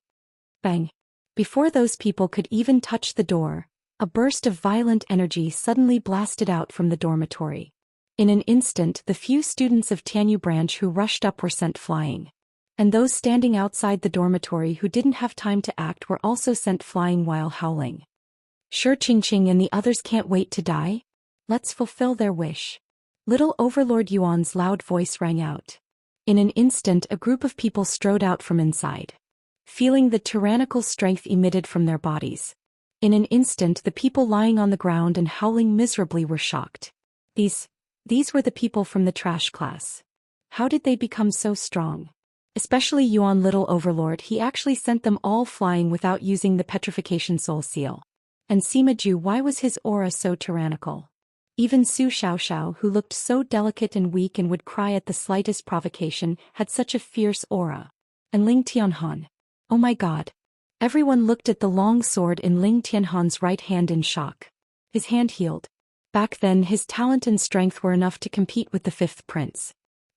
Bang. Before those people could even touch the door, a burst of violent energy suddenly blasted out from the dormitory. In an instant, the few students of Tianyu branch who rushed up were sent flying. And those standing outside the dormitory who didn't have time to act were also sent flying while howling. Shi Qingqing and the others can't wait to die? Let's fulfill their wish. Little Overlord Yuan's loud voice rang out. In an instant, a group of people strode out from inside. Feeling the tyrannical strength emitted from their bodies. In an instant, the people lying on the ground and howling miserably were shocked. These were the people from the trash class. How did they become so strong? Especially Yuan, Little Overlord, he actually sent them all flying without using the petrification soul seal. And Sima Ju, why was his aura so tyrannical? Even Su Xiaoxiao, who looked so delicate and weak and would cry at the slightest provocation, had such a fierce aura. And Ling Tianhan. Oh my god. Everyone looked at the long sword in Ling Tianhan's right hand in shock. His hand healed. Back then his talent and strength were enough to compete with the fifth prince.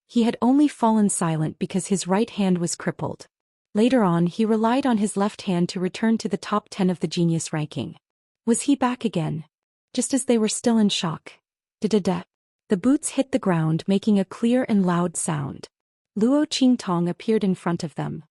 He had only fallen silent because his right hand was crippled. Later on he relied on his left hand to return to the top 10 of the genius ranking. Was he back again? Just as they were still in shock. Da-da-da. The boots hit the ground, making a clear and loud sound. Luo Qingtong appeared in front of them.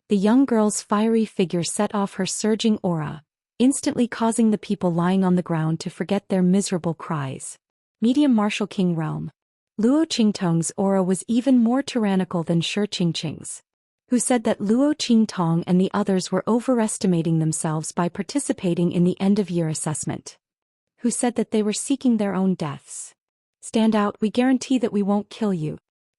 The young girl's fiery figure set off her surging aura, instantly causing the people lying on the ground to forget their miserable cries. Medium Martial King Realm. Luo Qingtong's aura was even more tyrannical than Shi Qingqing's. Who said that Luo Qingtong and the others were overestimating themselves by participating in the end-of-year assessment. Who said that they were seeking their own deaths. Stand out, we guarantee that we won't kill you.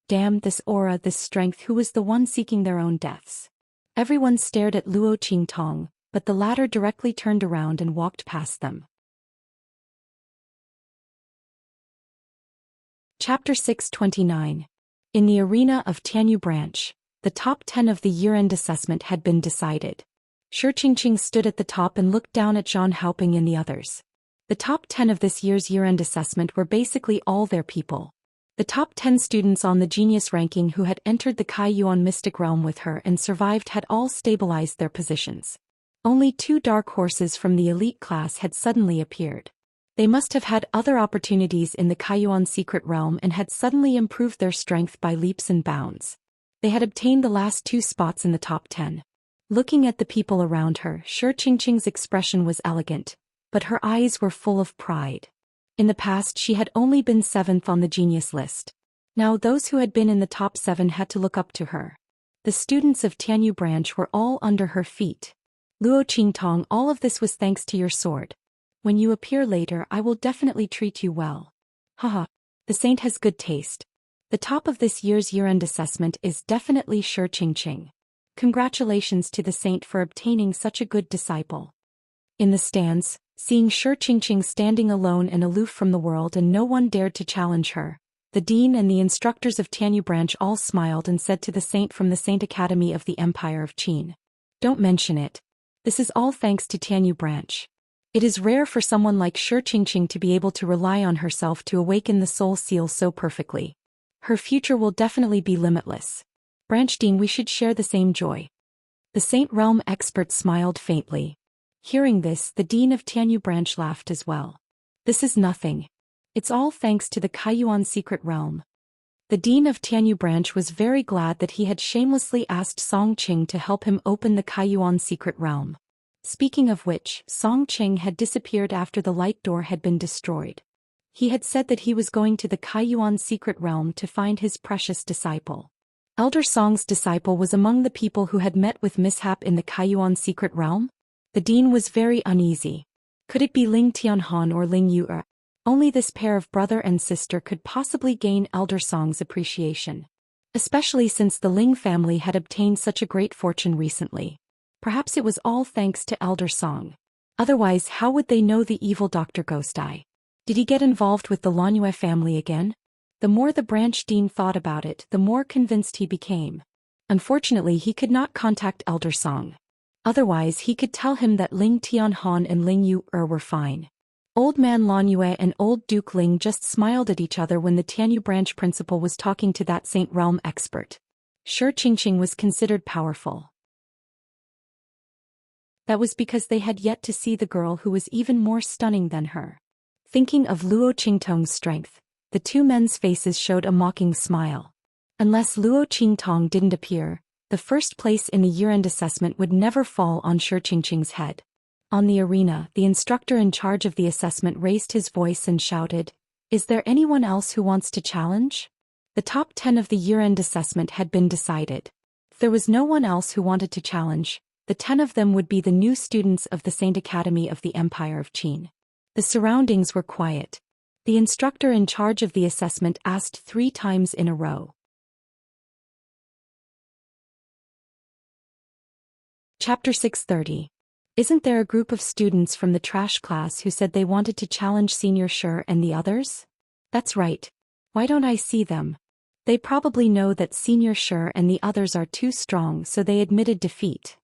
Damn, this aura, this strength, who was the one seeking their own deaths? Everyone stared at Luo Qingtong, but the latter directly turned around and walked past them. Chapter 629. In the arena of Tianyu branch, the top 10 of the year-end assessment had been decided. Shi Qingqing stood at the top and looked down at Zhang Haoping and the others. The top 10 of this year's year-end assessment were basically all their people. The top 10 students on the genius ranking who had entered the Kaiyuan mystic realm with her and survived had all stabilized their positions. Only 2 dark horses from the elite class had suddenly appeared. They must have had other opportunities in the Kaiyuan secret realm and had suddenly improved their strength by leaps and bounds. They had obtained the last 2 spots in the top 10. Looking at the people around her, Shi Qingqing's expression was elegant, but her eyes were full of pride. In the past she had only been 7th on the genius list. Now those who had been in the top 7 had to look up to her. The students of Tianyu branch were all under her feet. Luo Qingtong, all of this was thanks to your sword. When you appear later, I will definitely treat you well. Haha. The saint has good taste. The top of this year's year-end assessment is definitely Shi Qingqing. Congratulations to the saint for obtaining such a good disciple. In the stands, seeing Shi Qingqing standing alone and aloof from the world and no one dared to challenge her, the dean and the instructors of Tianyu branch all smiled and said to the saint from the Saint Academy of the Empire of Qin. Don't mention it. This is all thanks to Tianyu branch. It is rare for someone like Shi Qingqing to be able to rely on herself to awaken the soul seal so perfectly. Her future will definitely be limitless. Branch Dean, we should share the same joy. The Saint Realm expert smiled faintly. Hearing this, the dean of Tianyu branch laughed as well. This is nothing. It's all thanks to the Kaiyuan secret realm. The dean of Tianyu branch was very glad that he had shamelessly asked Song Qing to help him open the Kaiyuan secret realm. Speaking of which, Song Qing had disappeared after the light door had been destroyed. He had said that he was going to the Kaiyuan secret realm to find his precious disciple. Elder Song's disciple was among the people who had met with mishap in the Kaiyuan secret realm. The dean was very uneasy. Could it be Ling Tianhan or Ling Yu? Only this pair of brother and sister could possibly gain Elder Song's appreciation. Especially since the Ling family had obtained such a great fortune recently. Perhaps it was all thanks to Elder Song. Otherwise, how would they know the evil Dr. Ghost Eye? Did he get involved with the Lanyue family again? The more the branch dean thought about it, the more convinced he became. Unfortunately, he could not contact Elder Song. Otherwise, he could tell him that Ling Tianhan and Ling Yu were fine. Old man Lanyue and old Duke Ling just smiled at each other when the Tianyu branch principal was talking to that Saint Realm expert. Shi Qingqing was considered powerful. That was because they had yet to see the girl who was even more stunning than her. Thinking of Luo Qingtong's strength, the two men's faces showed a mocking smile. Unless Luo Qingtong didn't appear, the first place in the year-end assessment would never fall on Shi Qingqing's head. On the arena, the instructor in charge of the assessment raised his voice and shouted, "Is there anyone else who wants to challenge?" The top 10 of the year-end assessment had been decided. If there was no one else who wanted to challenge, the 10 of them would be the new students of the Saint Academy of the Empire of Qin. The surroundings were quiet. The instructor in charge of the assessment asked 3 times in a row. Chapter 630. Isn't there a group of students from the trash class who said they wanted to challenge Senior Shi and the others? That's right. Why don't I see them? They probably know that Senior Shi and the others are too strong, so they admitted defeat.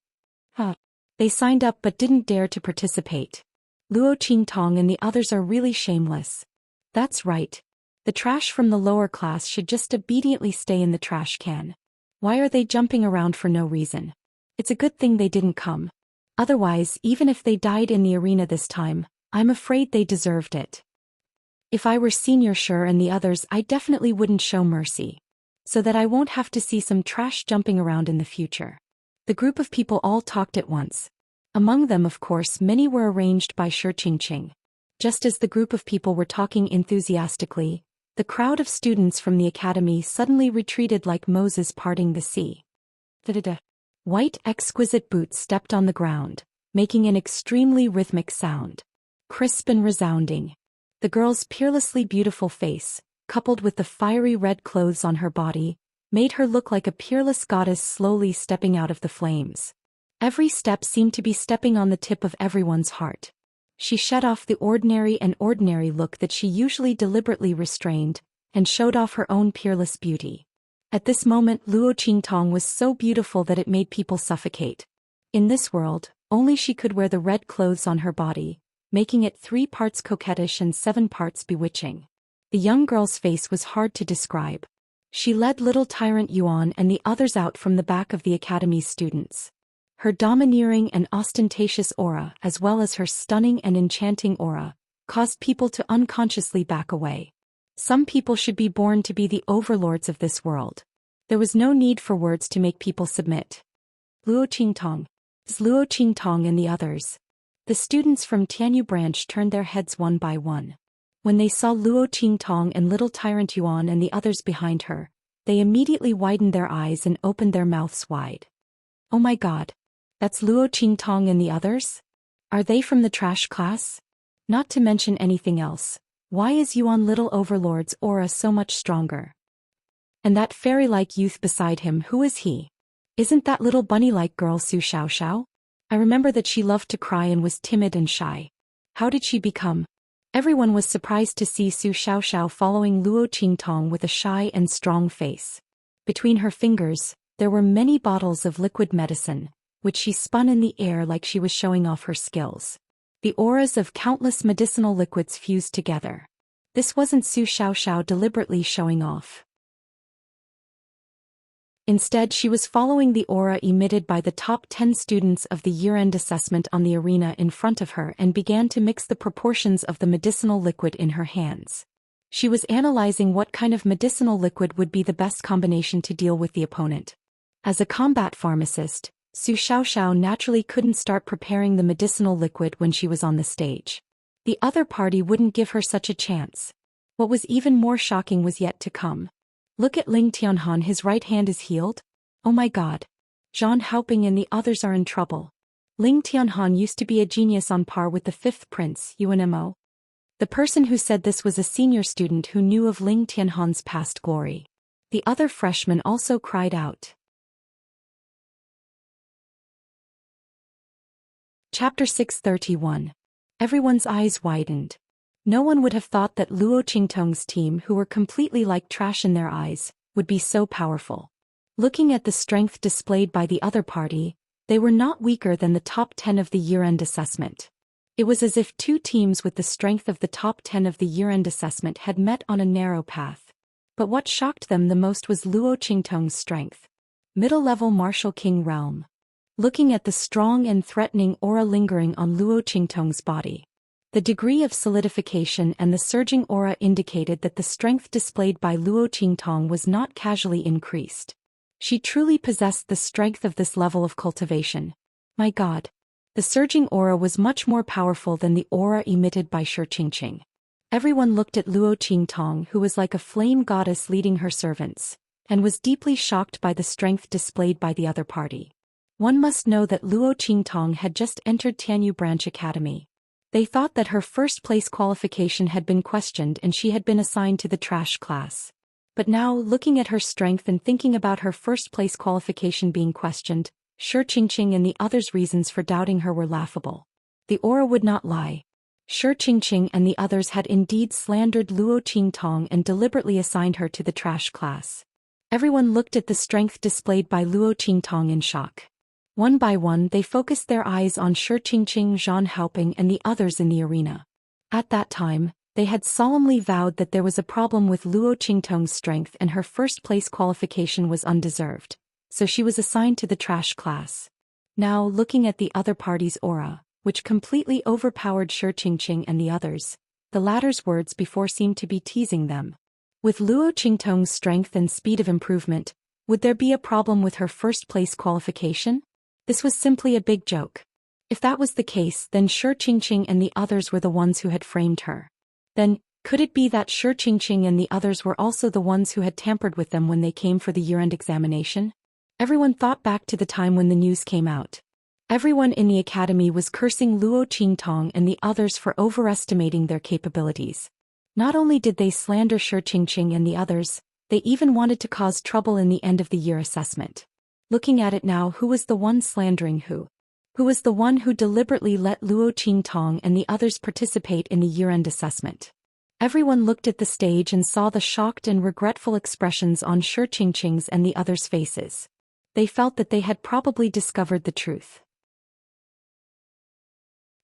They signed up but didn't dare to participate. Luo Qingtong and the others are really shameless. That's right. The trash from the lower class should just obediently stay in the trash can. Why are they jumping around for no reason? It's a good thing they didn't come. Otherwise, even if they died in the arena this time, I'm afraid they deserved it. If I were Senior Shi and the others, I definitely wouldn't show mercy. So that I won't have to see some trash jumping around in the future. The group of people all talked at once. Among them, of course, many were arranged by Shi Qingqing. Just as the group of people were talking enthusiastically, the crowd of students from the academy suddenly retreated like Moses parting the sea. Da-da-da. White exquisite boots stepped on the ground, making an extremely rhythmic sound. Crisp and resounding. The girl's peerlessly beautiful face, coupled with the fiery red clothes on her body, made her look like a peerless goddess slowly stepping out of the flames. Every step seemed to be stepping on the tip of everyone's heart. She shed off the ordinary look that she usually deliberately restrained, and showed off her own peerless beauty. At this moment, Luo Qingtong was so beautiful that it made people suffocate. In this world, only she could wear the red clothes on her body, making it 3 parts coquettish and 7 parts bewitching. The young girl's face was hard to describe. She led little Tyrant Yuan and the others out from the back of the academy's students. Her domineering and ostentatious aura, as well as her stunning and enchanting aura, caused people to unconsciously back away. Some people should be born to be the overlords of this world. There was no need for words to make people submit. Luo Qingtong and the others. The students from Tianyu branch turned their heads one by one. When they saw Luo Qingtong and little Tyrant Yuan and the others behind her, they immediately widened their eyes and opened their mouths wide. Oh my god. That's Luo Qingtong and the others? Are they from the trash class? Not to mention anything else. Why is Yuan Little Overlord's aura so much stronger? And that fairy-like youth beside him, who is he? Isn't that little bunny-like girl Su Xiaoxiao? I remember that she loved to cry and was timid and shy. How did she become? Everyone was surprised to see Su Xiaoxiao following Luo Qingtong with a shy and strong face. Between her fingers, there were many bottles of liquid medicine, which she spun in the air like she was showing off her skills. The auras of countless medicinal liquids fused together. This wasn't Su Xiaoxiao deliberately showing off. Instead, she was following the aura emitted by the top 10 students of the year-end assessment on the arena in front of her and began to mix the proportions of the medicinal liquid in her hands. She was analyzing what kind of medicinal liquid would be the best combination to deal with the opponent. As a combat pharmacist, Su Xiaoxiao naturally couldn't start preparing the medicinal liquid when she was on the stage. The other party wouldn't give her such a chance. What was even more shocking was yet to come. Look at Ling Tianhan, his right hand is healed? Oh my god. Zhang Haoping and the others are in trouble. Ling Tianhan used to be a genius on par with the fifth prince, UNMO. The person who said this was a senior student who knew of Ling Tianhan's past glory. The other freshmen also cried out. Chapter 631. Everyone's eyes widened. No one would have thought that Luo Qingtong's team, who were completely like trash in their eyes, would be so powerful. Looking at the strength displayed by the other party, they were not weaker than the top 10 of the year-end assessment. It was as if two teams with the strength of the top 10 of the year-end assessment had met on a narrow path. But what shocked them the most was Luo Qingtong's strength. Middle-level Martial King realm. Looking at the strong and threatening aura lingering on Luo Qingtong's body, the degree of solidification and the surging aura indicated that the strength displayed by Luo Qingtong was not casually increased. She truly possessed the strength of this level of cultivation. My god. The surging aura was much more powerful than the aura emitted by Shi Qingqing. Everyone looked at Luo Qingtong, who was like a flame goddess leading her servants, and was deeply shocked by the strength displayed by the other party. One must know that Luo Qingtong had just entered Tianyu Branch Academy. They thought that her first-place qualification had been questioned and she had been assigned to the trash class. But now, looking at her strength and thinking about her first-place qualification being questioned, Shi Qingqing and the others' reasons for doubting her were laughable. The aura would not lie. Shi Qingqing and the others had indeed slandered Luo Qingtong and deliberately assigned her to the trash class. Everyone looked at the strength displayed by Luo Qingtong in shock. One by one, they focused their eyes on Shi Qingqing, Zhang Haoping, and the others in the arena. At that time, they had solemnly vowed that there was a problem with Luo Qingtong's strength and her first-place qualification was undeserved, so she was assigned to the trash class. Now, looking at the other party's aura, which completely overpowered Shi Qingqing and the others, the latter's words before seemed to be teasing them. With Luo Qingtong's strength and speed of improvement, would there be a problem with her first-place qualification? This was simply a big joke. If that was the case, then Shi Qingqing and the others were the ones who had framed her. Then, could it be that Shi Qingqing and the others were also the ones who had tampered with them when they came for the year-end examination? Everyone thought back to the time when the news came out. Everyone in the academy was cursing Luo Qingtong and the others for overestimating their capabilities. Not only did they slander Shi Qingqing and the others, they even wanted to cause trouble in the end-of-the-year assessment. Looking at it now, who was the one slandering who? Who was the one who deliberately let Luo Qingtong and the others participate in the year-end assessment? Everyone looked at the stage and saw the shocked and regretful expressions on Shi Qingqing's and the others' faces. They felt that they had probably discovered the truth.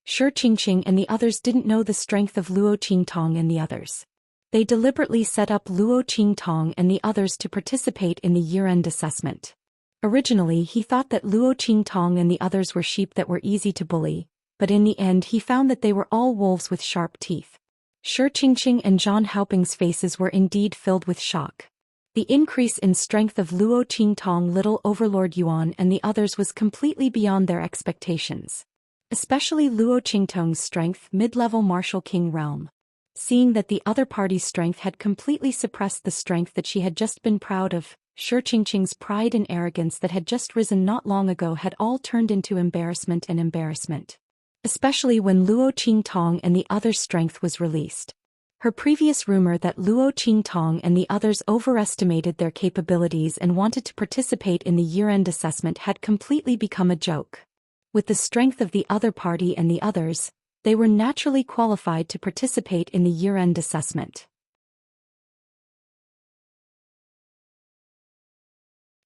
Shi Qingqing and the others didn't know the strength of Luo Qingtong and the others. They deliberately set up Luo Qingtong and the others to participate in the year-end assessment. Originally, he thought that Luo Qingtong and the others were sheep that were easy to bully, but in the end he found that they were all wolves with sharp teeth. Shi Qingqing and Zhang Haoping's faces were indeed filled with shock. The increase in strength of Luo Qingtong, Little Overlord Yuan, and the others was completely beyond their expectations. Especially Luo Qingtong's strength, mid-level Martial King realm. Seeing that the other party's strength had completely suppressed the strength that she had just been proud of, Xianxia's pride and arrogance that had just risen not long ago had all turned into embarrassment and embarrassment. Especially when Luo Qingtong and the others' strength was released. Her previous rumor that Luo Qingtong and the others overestimated their capabilities and wanted to participate in the year-end assessment had completely become a joke. With the strength of the other party and the others, they were naturally qualified to participate in the year-end assessment.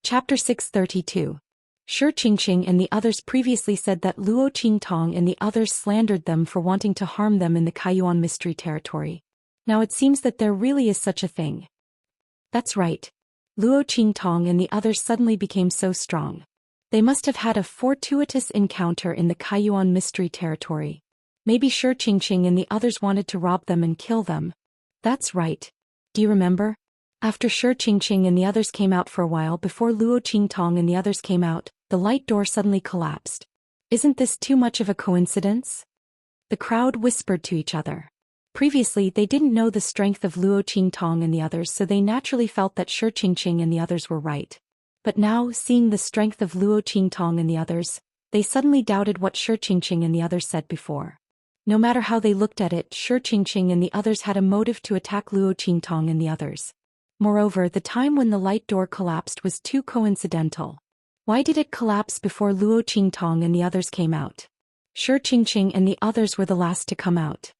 Chapter 632. Xianxia and the others previously said that Luo Qingtong and the others slandered them for wanting to harm them in the Kaiyuan mystery territory. Now it seems that there really is such a thing. That's right. Luo Qingtong and the others suddenly became so strong. They must have had a fortuitous encounter in the Kaiyuan mystery territory. Maybe Xianxia and the others wanted to rob them and kill them. That's right. Do you remember? After Xianxia and the others came out for a while before Luo Qingtong and the others came out, the light door suddenly collapsed. Isn't this too much of a coincidence? The crowd whispered to each other. Previously they didn't know the strength of Luo Qingtong and the others, so they naturally felt that Xianxia and the others were right. But now, seeing the strength of Luo Qingtong and the others, they suddenly doubted what Xianxia and the others said before. No matter how they looked at it, Xianxia and the others had a motive to attack Luo Qingtong and the others. Moreover, the time when the light door collapsed was too coincidental. Why did it collapse before Luo Qingtong and the others came out? Xianxia and the others were the last to come out.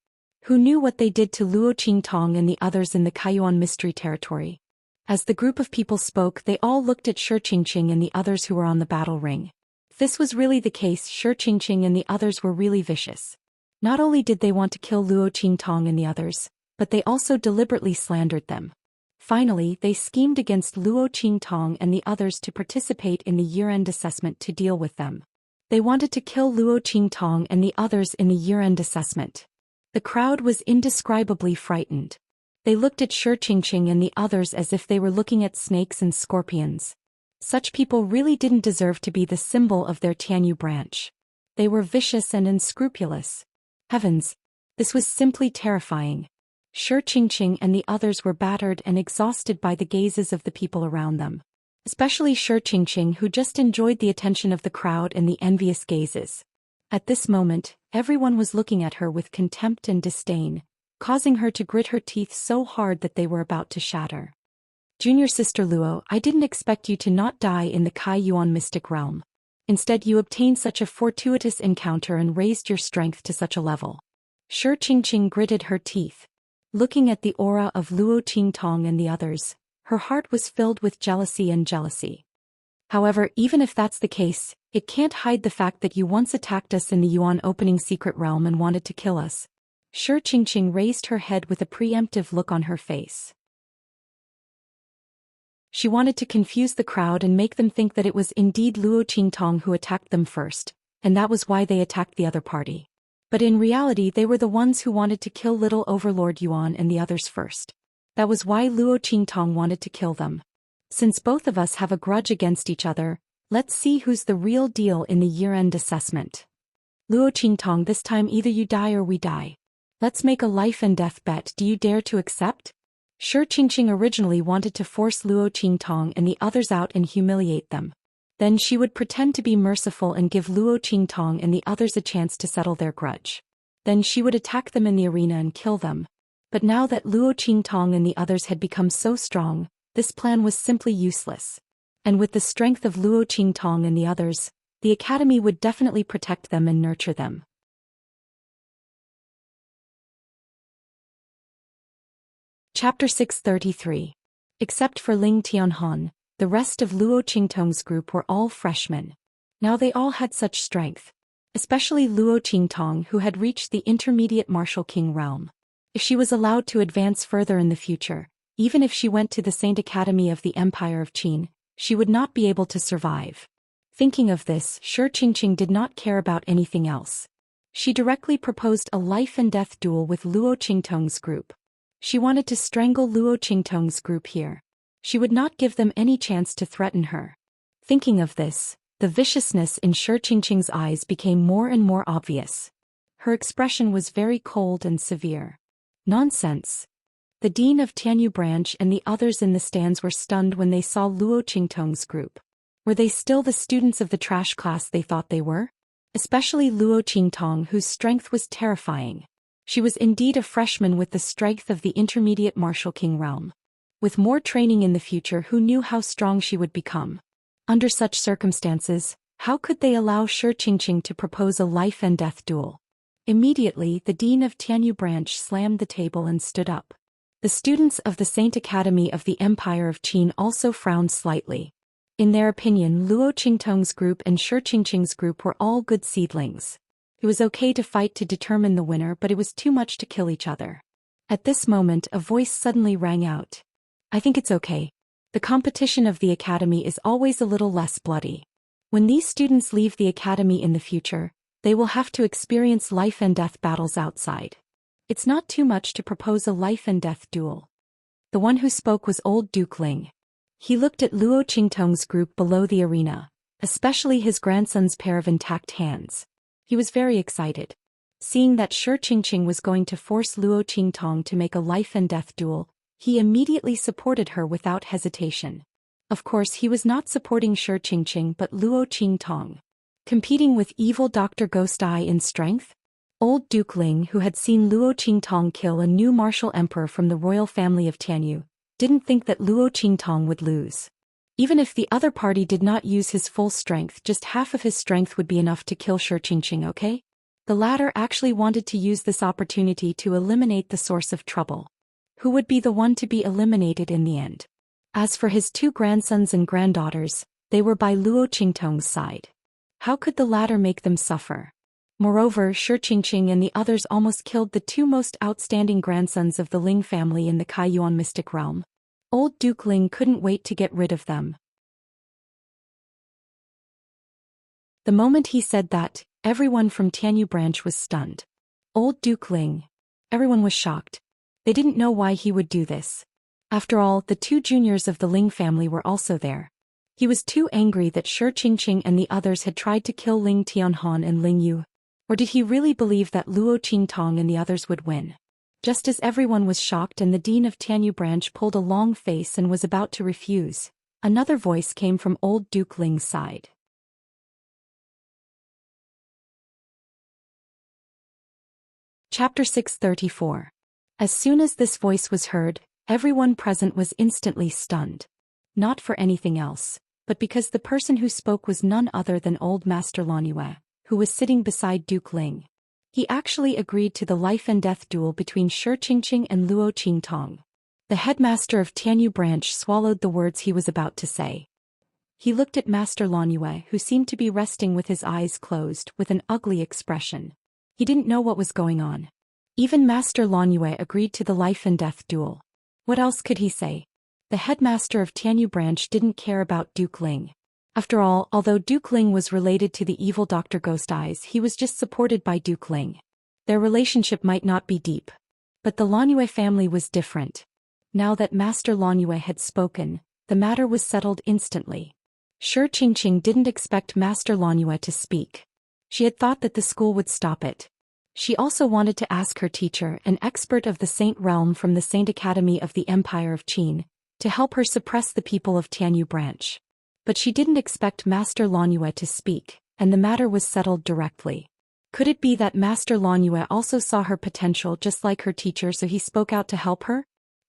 Who knew what they did to Luo Qingtong and the others in the Kaiyuan mystery territory? As the group of people spoke, they all looked at Xianxia and the others who were on the battle ring. If this was really the case, Xianxia and the others were really vicious. Not only did they want to kill Luo Qingtong and the others, but they also deliberately slandered them. Finally, they schemed against Luo Qingtong and the others to participate in the year-end assessment to deal with them. They wanted to kill Luo Qingtong and the others in the year-end assessment. The crowd was indescribably frightened. They looked at Xianxia and the others as if they were looking at snakes and scorpions. Such people really didn't deserve to be the symbol of their Tianyu branch. They were vicious and unscrupulous. Heavens! This was simply terrifying. Xianxia and the others were battered and exhausted by the gazes of the people around them. Especially Xianxia, who just enjoyed the attention of the crowd and the envious gazes. At this moment, everyone was looking at her with contempt and disdain, causing her to grit her teeth so hard that they were about to shatter. Junior sister Luo, I didn't expect you to not die in the Kaiyuan mystic realm. Instead you obtained such a fortuitous encounter and raised your strength to such a level. Xianxia gritted her teeth. Looking at the aura of Luo Qingtong and the others, her heart was filled with jealousy and jealousy. However, even if that's the case, it can't hide the fact that you once attacked us in the Yuan opening secret realm and wanted to kill us. Xianxia raised her head with a preemptive look on her face. She wanted to confuse the crowd and make them think that it was indeed Luo Qingtong who attacked them first, and that was why they attacked the other party. But in reality they were the ones who wanted to kill little Overlord Yuan and the others first. That was why Luo Qingtong wanted to kill them. Since both of us have a grudge against each other, let's see who's the real deal in the year-end assessment. Luo Qingtong, this time either you die or we die. Let's make a life and death bet. Do you dare to accept? Xianxia originally wanted to force Luo Qingtong and the others out and humiliate them. Then she would pretend to be merciful and give Luo Qingtong and the others a chance to settle their grudge. Then she would attack them in the arena and kill them. But now that Luo Qingtong and the others had become so strong, this plan was simply useless. And with the strength of Luo Qingtong and the others, the academy would definitely protect them and nurture them. Chapter 633. Except for Ling Tianhan, the rest of Luo Qingtong's group were all freshmen. Now they all had such strength. Especially Luo Qingtong, who had reached the intermediate martial king realm. If she was allowed to advance further in the future, even if she went to the Saint Academy of the Empire of Qin, she would not be able to survive. Thinking of this, Xianxia did not care about anything else. She directly proposed a life and death duel with Luo Qingtong's group. She wanted to strangle Luo Qingtong's group here. She would not give them any chance to threaten her. Thinking of this, the viciousness in Xianxia's eyes became more and more obvious. Her expression was very cold and severe. Nonsense. The dean of Tianyu branch and the others in the stands were stunned when they saw Luo Qingtong's group. Were they still the students of the trash class they thought they were? Especially Luo Qingtong, whose strength was terrifying. She was indeed a freshman with the strength of the intermediate martial king realm. With more training in the future, who knew how strong she would become? Under such circumstances, how could they allow Shi Qingqing to propose a life and death duel? Immediately, the dean of Tianyu branch slammed the table and stood up. The students of the Saint Academy of the Empire of Qin also frowned slightly. In their opinion, Luo Qingtong's group and Shi Qingqing's group were all good seedlings. It was okay to fight to determine the winner, but it was too much to kill each other. At this moment, a voice suddenly rang out. I think it's okay. The competition of the academy is always a little less bloody. When these students leave the academy in the future, they will have to experience life and death battles outside. It's not too much to propose a life and death duel. The one who spoke was old Duke Ling. He looked at Luo Qingtong's group below the arena, especially his grandson's pair of intact hands. He was very excited. Seeing that Shi Qingqing was going to force Luo Qingtong to make a life and death duel, he immediately supported her without hesitation. Of course, he was not supporting Shi Qingqing but Luo Qingtong. Competing with evil Dr. Ghost Eye in strength? Old Duke Ling, who had seen Luo Qingtong kill a new martial emperor from the royal family of Tianyu, didn't think that Luo Qingtong would lose. Even if the other party did not use his full strength, just half of his strength would be enough to kill Shi Qingqing, okay? The latter actually wanted to use this opportunity to eliminate the source of trouble. Who would be the one to be eliminated in the end? As for his two grandsons and granddaughters, they were by Luo Qingtong's side. How could the latter make them suffer? Moreover, Shi Qingqing and the others almost killed the two most outstanding grandsons of the Ling family in the Kaiyuan mystic realm. Old Duke Ling couldn't wait to get rid of them. The moment he said that, everyone from Tianyu branch was stunned. Old Duke Ling. Everyone was shocked. They didn't know why he would do this. After all, the two juniors of the Ling family were also there. He was too angry that Shi Qingqing and the others had tried to kill Ling Tianhan and Ling Yu. Or did he really believe that Luo Qingtong and the others would win? Just as everyone was shocked and the dean of Tianyu branch pulled a long face and was about to refuse, another voice came from old Duke Ling's side. Chapter 634. As soon as this voice was heard, everyone present was instantly stunned. Not for anything else, but because the person who spoke was none other than old Master Lanyue, who was sitting beside Duke Ling. He actually agreed to the life and death duel between Shi Qingqing and Luo Qingtong. The headmaster of Tianyu branch swallowed the words he was about to say. He looked at Master Lanyue, who seemed to be resting with his eyes closed, with an ugly expression. He didn't know what was going on. Even Master Lanyue agreed to the life and death duel. What else could he say? The headmaster of Tianyu branch didn't care about Duke Ling. After all, although Duke Ling was related to the evil Dr. Ghost Eyes, he was just supported by Duke Ling. Their relationship might not be deep. But the Lanyue family was different. Now that Master Lanyue had spoken, the matter was settled instantly. Shi Qingqing didn't expect Master Lanyue to speak. She had thought that the school would stop it. She also wanted to ask her teacher, an expert of the Saint realm from the Saint Academy of the Empire of Qin, to help her suppress the people of Tianyu branch. But she didn't expect Master Lanyue to speak, and the matter was settled directly. Could it be that Master Lanyue also saw her potential just like her teacher, so he spoke out to help her?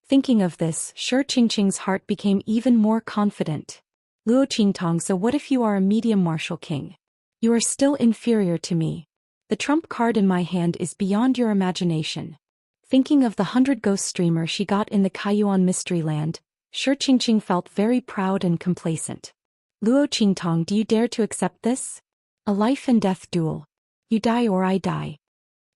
Thinking of this, Shi Qingqing's heart became even more confident. Luo Qingtong, so what if you are a medium martial king? You are still inferior to me. The trump card in my hand is beyond your imagination. Thinking of the 100 ghost streamer she got in the Kaiyuan mystery land, Shi Qingqing felt very proud and complacent. Luo Qingtong, do you dare to accept this? A life and death duel. You die or I die.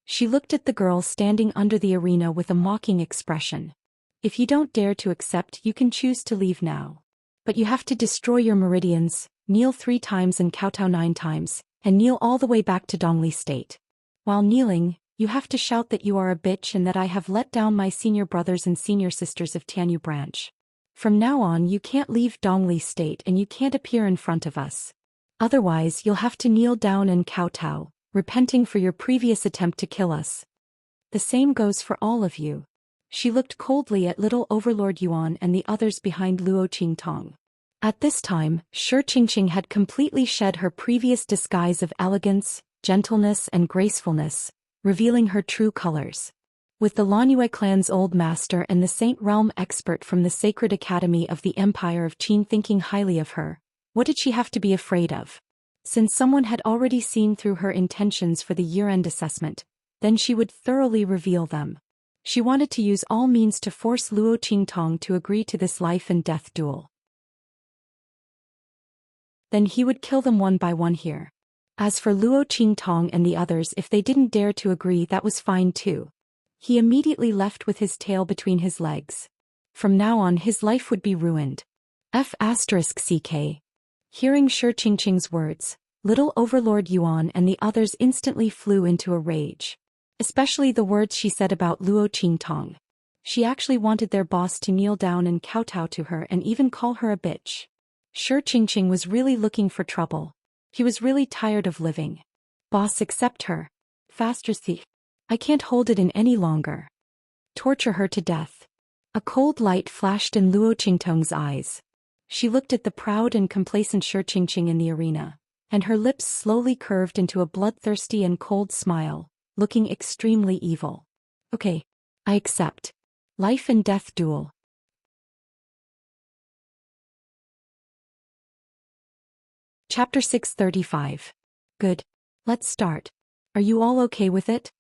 She looked at the girl standing under the arena with a mocking expression. If you don't dare to accept, you can choose to leave now. But you have to destroy your meridians, kneel 3 times and kowtow 9 times, and kneel all the way back to Dongli State. While kneeling, you have to shout that you are a bitch and that I have let down my senior brothers and senior sisters of Tianyu branch. From now on you can't leave Dongli State and you can't appear in front of us. Otherwise you'll have to kneel down and kowtow, repenting for your previous attempt to kill us. The same goes for all of you. She looked coldly at little Overlord Yuan and the others behind Luo Qingtong. At this time, Xianxia had completely shed her previous disguise of elegance, gentleness and gracefulness, revealing her true colors. With the Lanyue clan's old master and the Saint Realm expert from the Sacred Academy of the Empire of Qin thinking highly of her, what did she have to be afraid of? Since someone had already seen through her intentions for the year-end assessment, then she would thoroughly reveal them. She wanted to use all means to force Luo Qingtong to agree to this life and death duel. Then he would kill them one by one here. As for Luo Qingtong and the others, if they didn't dare to agree, that was fine too. He immediately left with his tail between his legs. From now on his life would be ruined. F***ck. Hearing Xianxia's words, little Overlord Yuan and the others instantly flew into a rage. Especially the words she said about Luo Qingtong. She actually wanted their boss to kneel down and kowtow to her and even call her a bitch. Xianxia was really looking for trouble. He was really tired of living. Boss, accept her. Faster, thief. I can't hold it in any longer. Torture her to death. A cold light flashed in Luo Qingtong's eyes. She looked at the proud and complacent Xianxia in the arena, and her lips slowly curved into a bloodthirsty and cold smile, looking extremely evil. Okay. I accept. Life and death duel. Chapter 635. Good. Let's start. Are you all okay with it?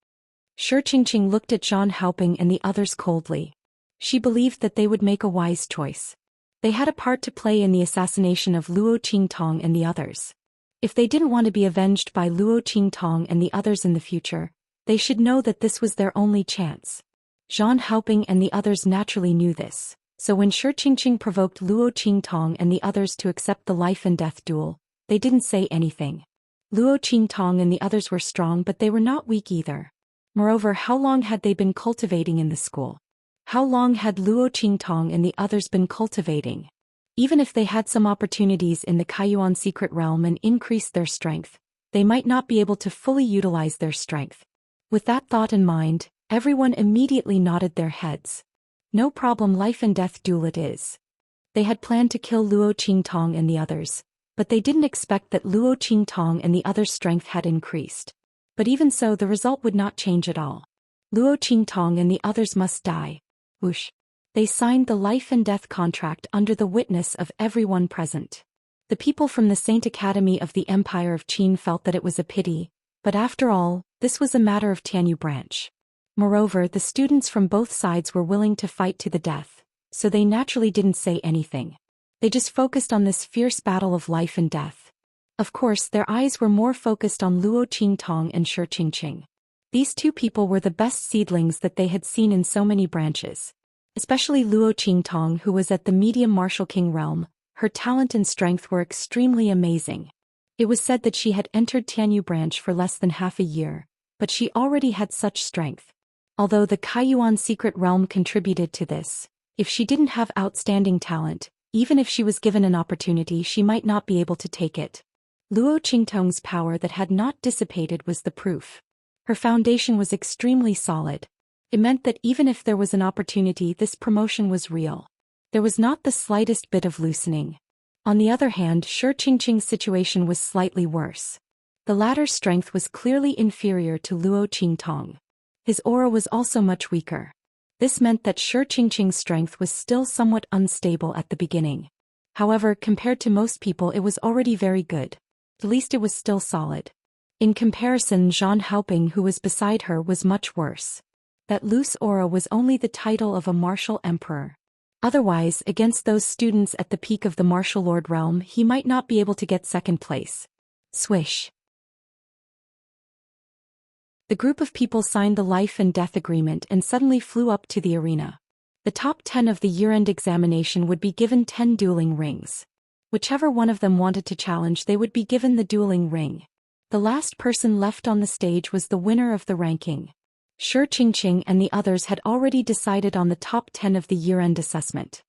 Xianxia looked at Zhang Haoping and the others coldly. She believed that they would make a wise choice. They had a part to play in the assassination of Luo Qingtong and the others. If they didn't want to be avenged by Luo Qingtong and the others in the future, they should know that this was their only chance. Zhang Haoping and the others naturally knew this, so when Xianxia provoked Luo Qingtong and the others to accept the life and death duel, they didn't say anything. Luo Qingtong and the others were strong, but they were not weak either. Moreover, how long had they been cultivating in the school? How long had Luo Qingtong and the others been cultivating? Even if they had some opportunities in the Kaiyuan secret realm and increased their strength, they might not be able to fully utilize their strength. With that thought in mind, everyone immediately nodded their heads. No problem, life and death duel it is. They had planned to kill Luo Qingtong and the others, but they didn't expect that Luo Qingtong and the others' strength had increased. But even so, the result would not change at all. Luo Qingtong and the others must die. Whoosh. They signed the life and death contract under the witness of everyone present. The people from the Saint Academy of the Empire of Qin felt that it was a pity, but after all, this was a matter of Tianyu branch. Moreover, the students from both sides were willing to fight to the death, so they naturally didn't say anything. They just focused on this fierce battle of life and death. Of course, their eyes were more focused on Luo Qingtong and Xianxia. These two people were the best seedlings that they had seen in so many branches. Especially Luo Qingtong, who was at the medium martial king realm, her talent and strength were extremely amazing. It was said that she had entered Tianyu branch for less than half a year, but she already had such strength. Although the Kaiyuan secret realm contributed to this, if she didn't have outstanding talent, even if she was given an opportunity, she might not be able to take it. Luo Qingtong's power that had not dissipated was the proof. Her foundation was extremely solid. It meant that even if there was an opportunity, this promotion was real. There was not the slightest bit of loosening. On the other hand, Xianxia's situation was slightly worse. The latter's strength was clearly inferior to Luo Qingtong. His aura was also much weaker. This meant that Xianxia's strength was still somewhat unstable at the beginning. However, compared to most people, it was already very good. At least it was still solid. In comparison, Zhang Haoping, who was beside her, was much worse. That loose aura was only the title of a martial emperor. Otherwise, against those students at the peak of the martial lord realm, he might not be able to get second place. Swish. The group of people signed the life and death agreement and suddenly flew up to the arena. The top 10 of the year-end examination would be given 10 dueling rings. Whichever one of them wanted to challenge, they would be given the dueling ring. The last person left on the stage was the winner of the ranking. Xianxia and the others had already decided on the top 10 of the year-end assessment.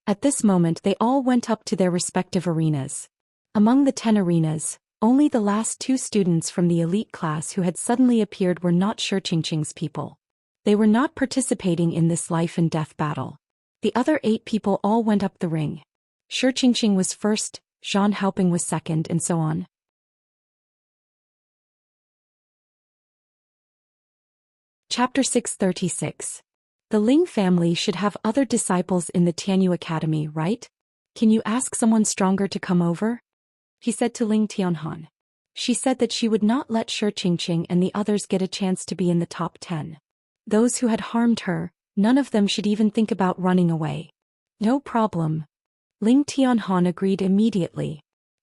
At this moment, they all went up to their respective arenas. Among the 10 arenas, only the last 2 students from the elite class who had suddenly appeared were not Xianxia's people. They were not participating in this life and death battle. The other 8 people all went up the ring. Xianxia was first, Zhou Xian was second, and so on. Chapter 636. The Ling family should have other disciples in the Tianyu Academy, right? Can you ask someone stronger to come over? He said to Ling Tianhan. She said that she would not let Xianxia and the others get a chance to be in the top 10. Those who had harmed her, none of them should even think about running away. No problem. Ling Tianhan agreed immediately.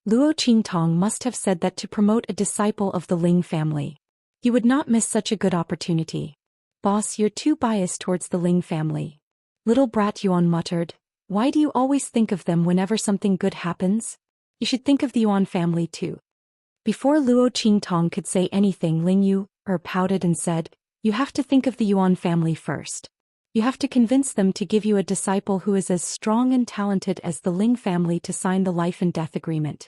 Luo Qingtong must have said that to promote a disciple of the Ling family. He would not miss such a good opportunity. Boss, you're too biased towards the Ling family. Little brat Yuan muttered. Why do you always think of them whenever something good happens? You should think of the Yuan family too. Before Luo Qingtong could say anything, Ling Yu pouted and said, you have to think of the Yuan family first. You have to convince them to give you a disciple who is as strong and talented as the Ling family to sign the life and death agreement.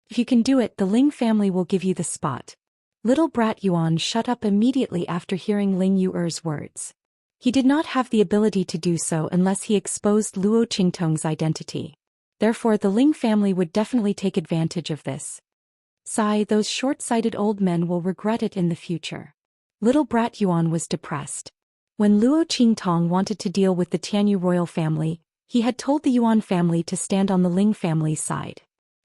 If you can do it, the Ling family will give you the spot. Little brat Yuan shut up immediately after hearing Ling Yu's words. He did not have the ability to do so unless he exposed Luo Qingtong's identity. Therefore the Ling family would definitely take advantage of this. Sigh, those short-sighted old men will regret it in the future. Little brat Yuan was depressed. When Luo Qingtong wanted to deal with the Tianyu royal family, he had told the Yuan family to stand on the Ling family's side.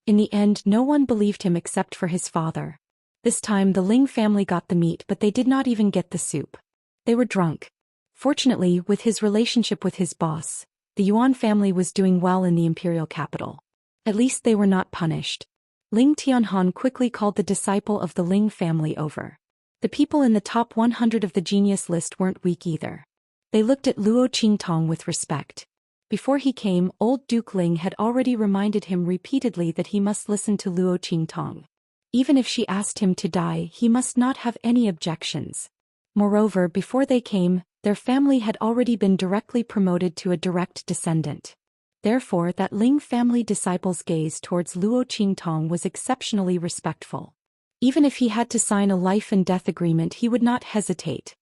In the end, no one believed him except for his father. This time the Ling family got the meat, but they did not even get the soup. They were drunk. Fortunately, with his relationship with his boss, the Yuan family was doing well in the imperial capital. At least they were not punished. Ling Tianhan quickly called the disciple of the Ling family over. The people in the top 100 of the genius list weren't weak either. They looked at Luo Qingtong with respect. Before he came, old Duke Ling had already reminded him repeatedly that he must listen to Luo Qingtong. Even if she asked him to die, he must not have any objections. Moreover, before they came, their family had already been directly promoted to a direct descendant. Therefore, that Ling family disciple's gaze towards Luo Qingtong was exceptionally respectful. Even if he had to sign a life and death agreement, he would not hesitate.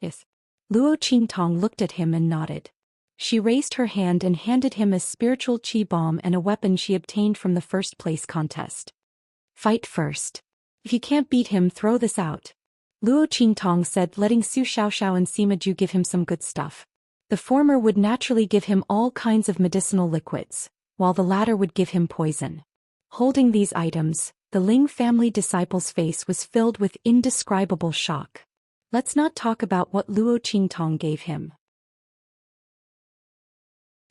Yes. Luo Qingtong looked at him and nodded. She raised her hand and handed him a spiritual qi bomb and a weapon she obtained from the first place contest. Fight first. If you can't beat him, throw this out. Luo Qingtong said, letting Su Xiaoxiao and Sima Ju give him some good stuff. The former would naturally give him all kinds of medicinal liquids, while the latter would give him poison. Holding these items, the Ling family disciple's face was filled with indescribable shock. Let's not talk about what Luo Qingtong gave him.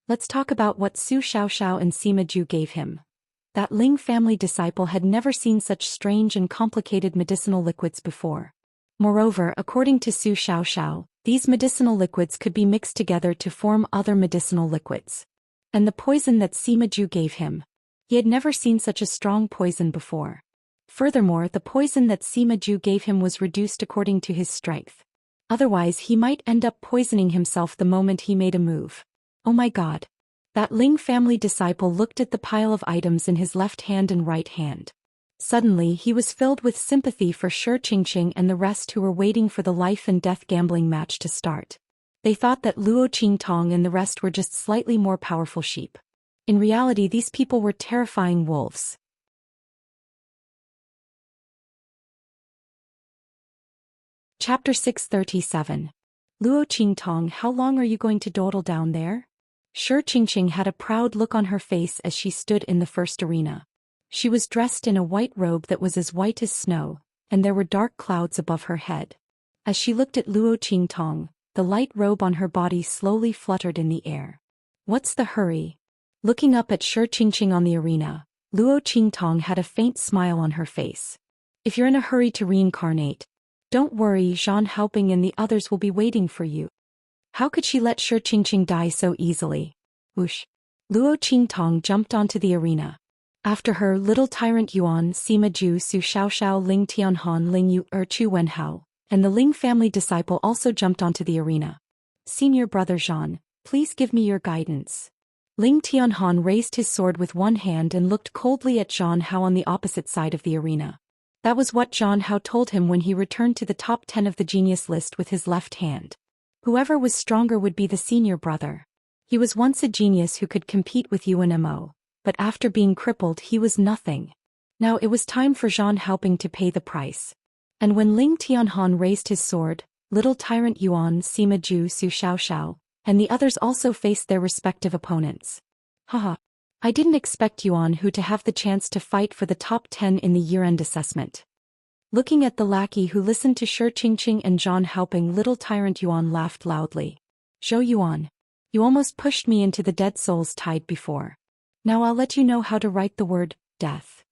Let's talk about what Su Xiaoxiao and Sima Ju gave him. That Ling family disciple had never seen such strange and complicated medicinal liquids before. Moreover, according to Su Xiaoxiao, these medicinal liquids could be mixed together to form other medicinal liquids. And the poison that Sima Ju gave him. He had never seen such a strong poison before. Furthermore, the poison that Sima Ju gave him was reduced according to his strength. Otherwise, he might end up poisoning himself the moment he made a move. Oh my god. That Ling family disciple looked at the pile of items in his left hand and right hand. Suddenly he was filled with sympathy for Xianxia and the rest who were waiting for the life and death gambling match to start. They thought that Luo Qingtong and the rest were just slightly more powerful sheep. In reality, these people were terrifying wolves. Chapter 637. Luo Qingtong, how long are you going to dawdle down there? Xianxia had a proud look on her face as she stood in the first arena. She was dressed in a white robe that was as white as snow, and there were dark clouds above her head. As she looked at Luo Qingtong, the light robe on her body slowly fluttered in the air. What's the hurry? Looking up at Xianxia on the arena, Luo Qingtong had a faint smile on her face. If you're in a hurry to reincarnate, don't worry, Zhou Xian and the others will be waiting for you. How could she let Xianxia die so easily? Whoosh. Luo Qingtong jumped onto the arena. After her, little tyrant Yuan, Sima Ju, Su Xiaoxiao, Ling Tianhan, Ling Yu, Chu Wenhao, and the Ling family disciple also jumped onto the arena. Senior brother Zhan, please give me your guidance. Ling Tianhan raised his sword with one hand and looked coldly at Zhan Hao on the opposite side of the arena. That was what Zhan Hao told him when he returned to the top 10 of the genius list with his left hand. Whoever was stronger would be the senior brother. He was once a genius who could compete with UNMO, but after being crippled he was nothing. Now it was time for Zhang Haoping to pay the price. And when Ling Tianhan raised his sword, little tyrant Yuan, Sima Ju, Su Xiaoxiao, and the others also faced their respective opponents. Haha. I didn't expect Yuan Hu to have the chance to fight for the top 10 in the year-end assessment. Looking at the lackey who listened to Shi Qingqing and Zhang Haoping, little tyrant Yuan laughed loudly. Zhou Yuan. You almost pushed me into the dead soul's tide before. Now I'll let you know how to write the word, death.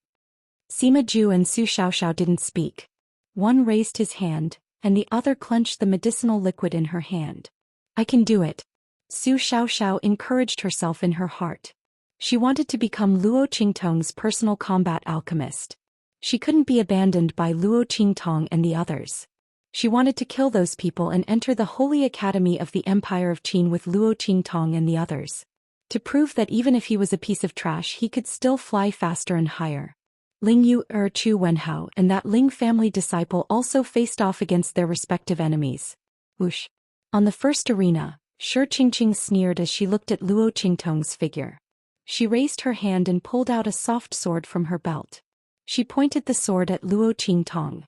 Sima Ju and Su Xiaoxiao didn't speak. One raised his hand, and the other clenched the medicinal liquid in her hand. I can do it. Su Xiaoxiao encouraged herself in her heart. She wanted to become Luo Qingtong's personal combat alchemist. She couldn't be abandoned by Luo Qingtong and the others. She wanted to kill those people and enter the Holy Academy of the Empire of Qin with Luo Qingtong and the others. To prove that even if he was a piece of trash he could still fly faster and higher. Ling Yu, Chu Wenhao and that Ling family disciple also faced off against their respective enemies. Whoosh. On the first arena, Shi Qingqing sneered as she looked at Luo Qingtong's figure. She raised her hand and pulled out a soft sword from her belt. She pointed the sword at Luo Qingtong.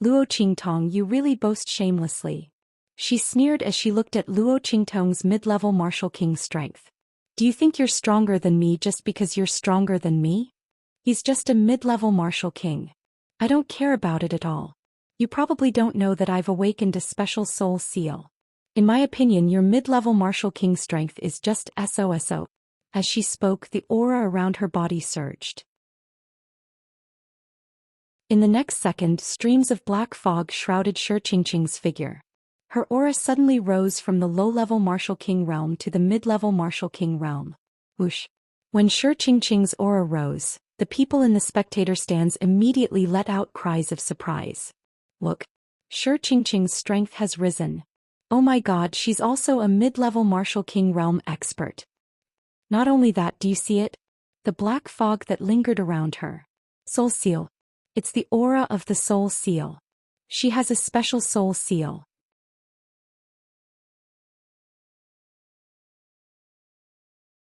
Luo Qingtong, you really boast shamelessly. She sneered as she looked at Luo Qingtong's mid-level martial king strength. Do you think you're stronger than me just because you're stronger than me? He's just a mid-level martial king. I don't care about it at all. You probably don't know that I've awakened a special soul seal. In my opinion, your mid-level martial king strength is just SOSO. As she spoke, the aura around her body surged. In the next second, streams of black fog shrouded Shi Qingqing's figure. Her aura suddenly rose from the low-level martial king realm to the mid-level martial king realm. Whoosh. When Shi Qingqing's aura rose, the people in the spectator stands immediately let out cries of surprise. Look. Shi Qingqing's strength has risen. Oh my god, she's also a mid-level martial king realm expert. Not only that, do you see it? The black fog that lingered around her. Soul seal. It's the aura of the soul seal. She has a special soul seal.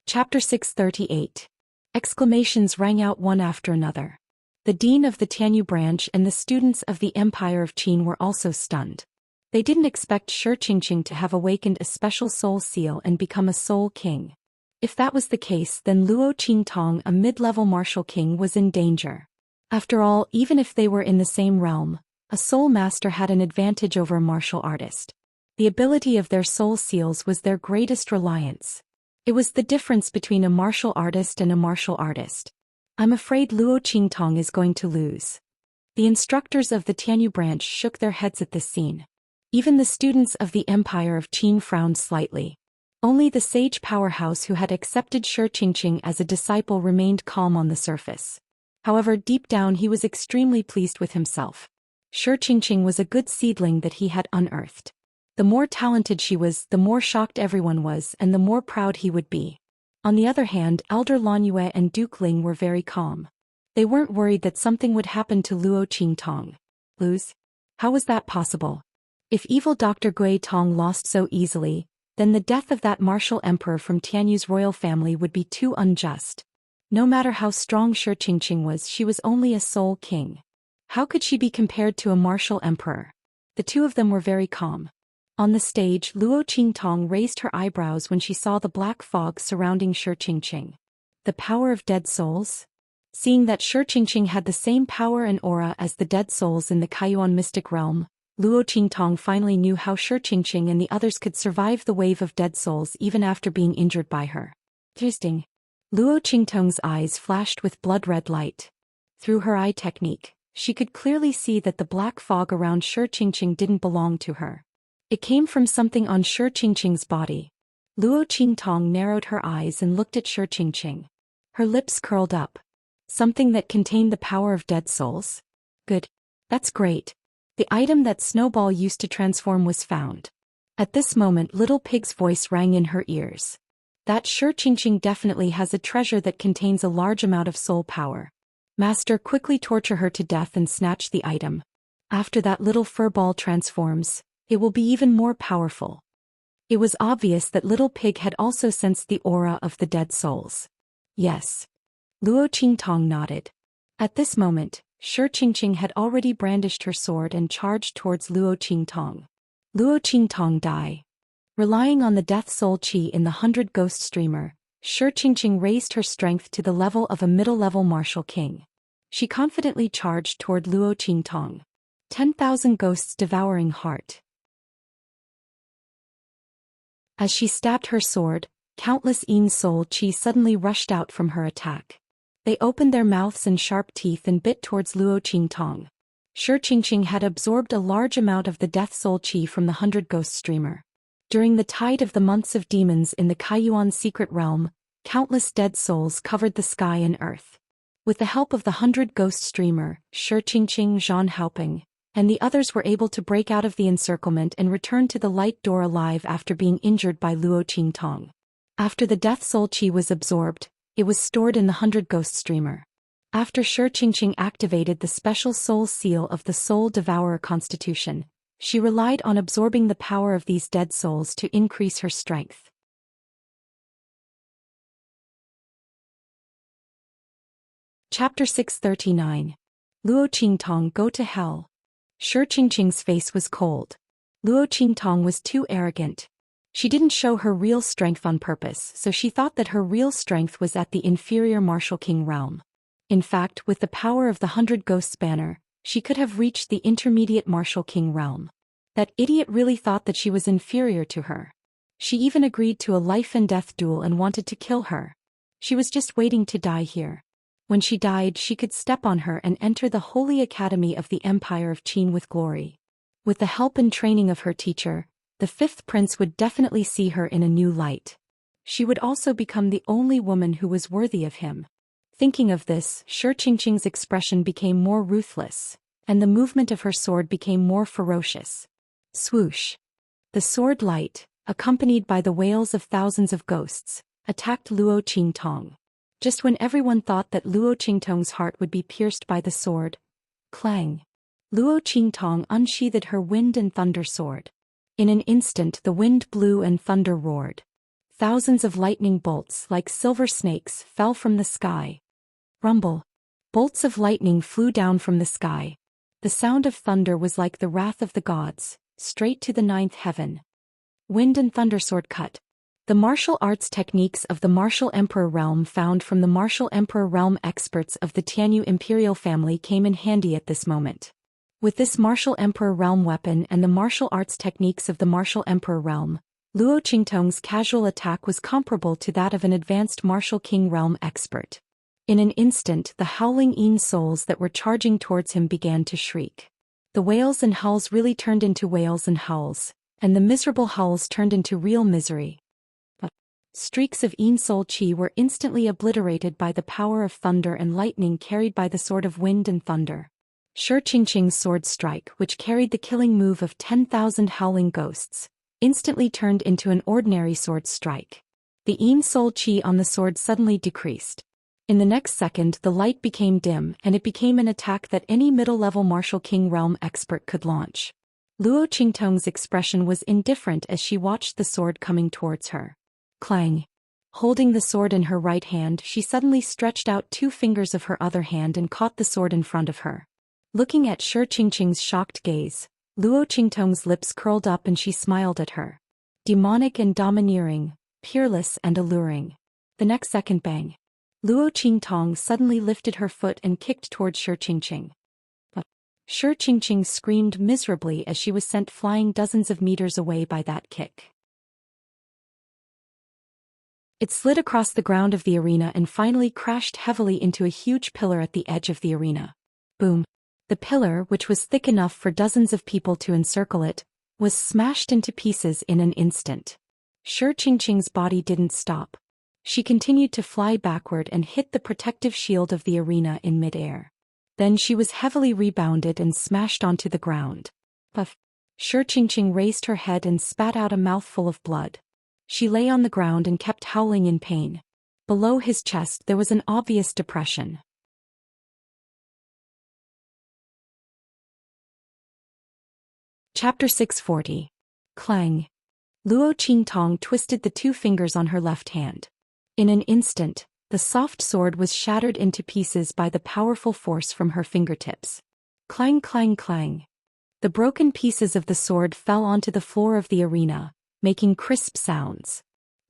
Chapter 638. Exclamations rang out one after another. The dean of the Tianyu branch and the students of the Empire of Qin were also stunned. They didn't expect Shi Qingqing to have awakened a special soul seal and become a soul king. If that was the case, then Luo Qingtong, a mid-level martial king, was in danger. After all, even if they were in the same realm, a soul master had an advantage over a martial artist. The ability of their soul seals was their greatest reliance. It was the difference between a martial artist and a martial artist. I'm afraid Luo Qingtong is going to lose. The instructors of the Tianyu branch shook their heads at this scene. Even the students of the Empire of Qin frowned slightly. Only the sage powerhouse who had accepted Shi Qingqing as a disciple remained calm on the surface. However, deep down he was extremely pleased with himself. Shi Qingqing was a good seedling that he had unearthed. The more talented she was, the more shocked everyone was and the more proud he would be. On the other hand, Elder Lan Yue and Duke Ling were very calm. They weren't worried that something would happen to Luo Qingtong. Lose? How was that possible? If evil Dr. Gui Tong lost so easily, then the death of that martial emperor from Tianyu's royal family would be too unjust. No matter how strong Shi Qingqing was, she was only a soul king. How could she be compared to a martial emperor? The two of them were very calm. On the stage, Luo Qingtong raised her eyebrows when she saw the black fog surrounding Shi Qingqing. The power of dead souls? Seeing that Shi Qingqing had the same power and aura as the dead souls in the Kaiyuan mystic realm, Luo Qingtong finally knew how Shi Qingqing and the others could survive the wave of dead souls even after being injured by her. Interesting. Luo Qingtong's eyes flashed with blood-red light. Through her eye technique, she could clearly see that the black fog around Shi Qingqing didn't belong to her. It came from something on Shi Qingqing's body. Luo Qingtong narrowed her eyes and looked at Shi Qingqing. Her lips curled up. Something that contained the power of dead souls? Good. That's great. The item that Snowball used to transform was found. At this moment, Little Pig's voice rang in her ears. That Shi Qingqing definitely has a treasure that contains a large amount of soul power. Master, quickly torture her to death and snatch the item. After that little furball transforms, it will be even more powerful. It was obvious that Little Pig had also sensed the aura of the dead souls. Yes. Luo Qingtong nodded. At this moment, Shi Qingqing had already brandished her sword and charged towards Luo Qingtong. Luo Qingtong die. Relying on the death soul qi in the 100 ghost streamer, Shi Qingqing raised her strength to the level of a middle-level martial king. She confidently charged toward Luo Qingtong. 10,000 ghosts devouring heart. As she stabbed her sword, countless Yin soul qi suddenly rushed out from her attack. They opened their mouths and sharp teeth and bit towards Luo Qingtong. Shi Qingqing had absorbed a large amount of the death soul qi from the 100 ghost streamer. During the tide of the months of demons in the Kaiyuan secret realm, countless dead souls covered the sky and earth. With the help of the 100 ghost streamer, Shi Qingqing, Zhan Haoping, and the others were able to break out of the encirclement and return to the light door alive after being injured by Luo Qingtong. After the death soul qi was absorbed, it was stored in the 100 ghost streamer. After Shi Qingqing activated the special soul seal of the Soul Devourer Constitution, she relied on absorbing the power of these dead souls to increase her strength. Chapter 639. Luo Qingtong go to hell. Shi Qingqing's face was cold. Luo Qingtong was too arrogant. She didn't show her real strength on purpose, so she thought that her real strength was at the inferior Martial King realm. In fact, with the power of the 100 Ghosts banner, she could have reached the intermediate Martial King realm. That idiot really thought that she was inferior to her. She even agreed to a life and death duel and wanted to kill her. She was just waiting to die here. When she died, she could step on her and enter the Holy Academy of the Empire of Qin with glory. With the help and training of her teacher, the fifth prince would definitely see her in a new light. She would also become the only woman who was worthy of him. Thinking of this, Shi Qingqing's expression became more ruthless, and the movement of her sword became more ferocious. Swoosh! The sword light, accompanied by the wails of thousands of ghosts, attacked Luo Qingtong. Just when everyone thought that Luo Qingtong's heart would be pierced by the sword, clang! Luo Qingtong unsheathed her wind and thunder sword. In an instant the wind blew and thunder roared. Thousands of lightning bolts like silver snakes fell from the sky. Rumble! Bolts of lightning flew down from the sky. The sound of thunder was like the wrath of the gods, straight to the ninth heaven. Wind and thunder sword cut. The martial arts techniques of the Martial Emperor realm found from the Martial Emperor realm experts of the Tianyu imperial family came in handy at this moment. With this Martial Emperor realm weapon and the martial arts techniques of the Martial Emperor realm, Luo Qingtong's casual attack was comparable to that of an advanced Martial King realm expert. In an instant, the howling Yin souls that were charging towards him began to shriek. The wails and howls really turned into wails and howls, and the miserable howls turned into real misery. Streaks of Yin soul qi were instantly obliterated by the power of thunder and lightning carried by the sword of wind and thunder. Shi Qingqing's sword strike, which carried the killing move of 10,000 howling ghosts, instantly turned into an ordinary sword strike. The Yin soul qi on the sword suddenly decreased. In the next second the light became dim and it became an attack that any middle-level Martial King realm expert could launch. Luo Qingtong's expression was indifferent as she watched the sword coming towards her. Clang! Holding the sword in her right hand, she suddenly stretched out 2 fingers of her other hand and caught the sword in front of her. Looking at Shi Qingqing's shocked gaze, Luo Qingtong's lips curled up and she smiled at her. Demonic and domineering, peerless and alluring. The next second, bang! Luo Qingtong suddenly lifted her foot and kicked towards Shi Qingqing. Shi Qingqing screamed miserably as she was sent flying dozens of meters away by that kick. It slid across the ground of the arena and finally crashed heavily into a huge pillar at the edge of the arena. Boom! The pillar, which was thick enough for dozens of people to encircle it, was smashed into pieces in an instant. Shi Qingqing's body didn't stop. She continued to fly backward and hit the protective shield of the arena in midair. Then she was heavily rebounded and smashed onto the ground. Puff! Shi Qingqing raised her head and spat out a mouthful of blood. She lay on the ground and kept howling in pain. Below his chest there was an obvious depression. Chapter 640. Clang! Luo Qingtong twisted the two fingers on her left hand. In an instant, the soft sword was shattered into pieces by the powerful force from her fingertips. Clang clang clang. The broken pieces of the sword fell onto the floor of the arena, making crisp sounds.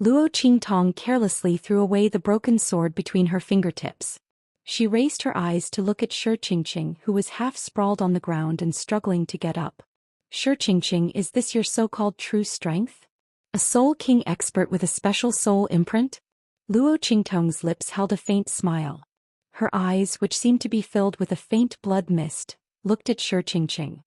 Luo Qingtong carelessly threw away the broken sword between her fingertips. She raised her eyes to look at Xianxia, who was half sprawled on the ground and struggling to get up. Xianxia, is this your so-called true strength? A Soul King expert with a special soul imprint? Luo Qingtong's lips held a faint smile. Her eyes, which seemed to be filled with a faint blood mist, looked at Xianxia.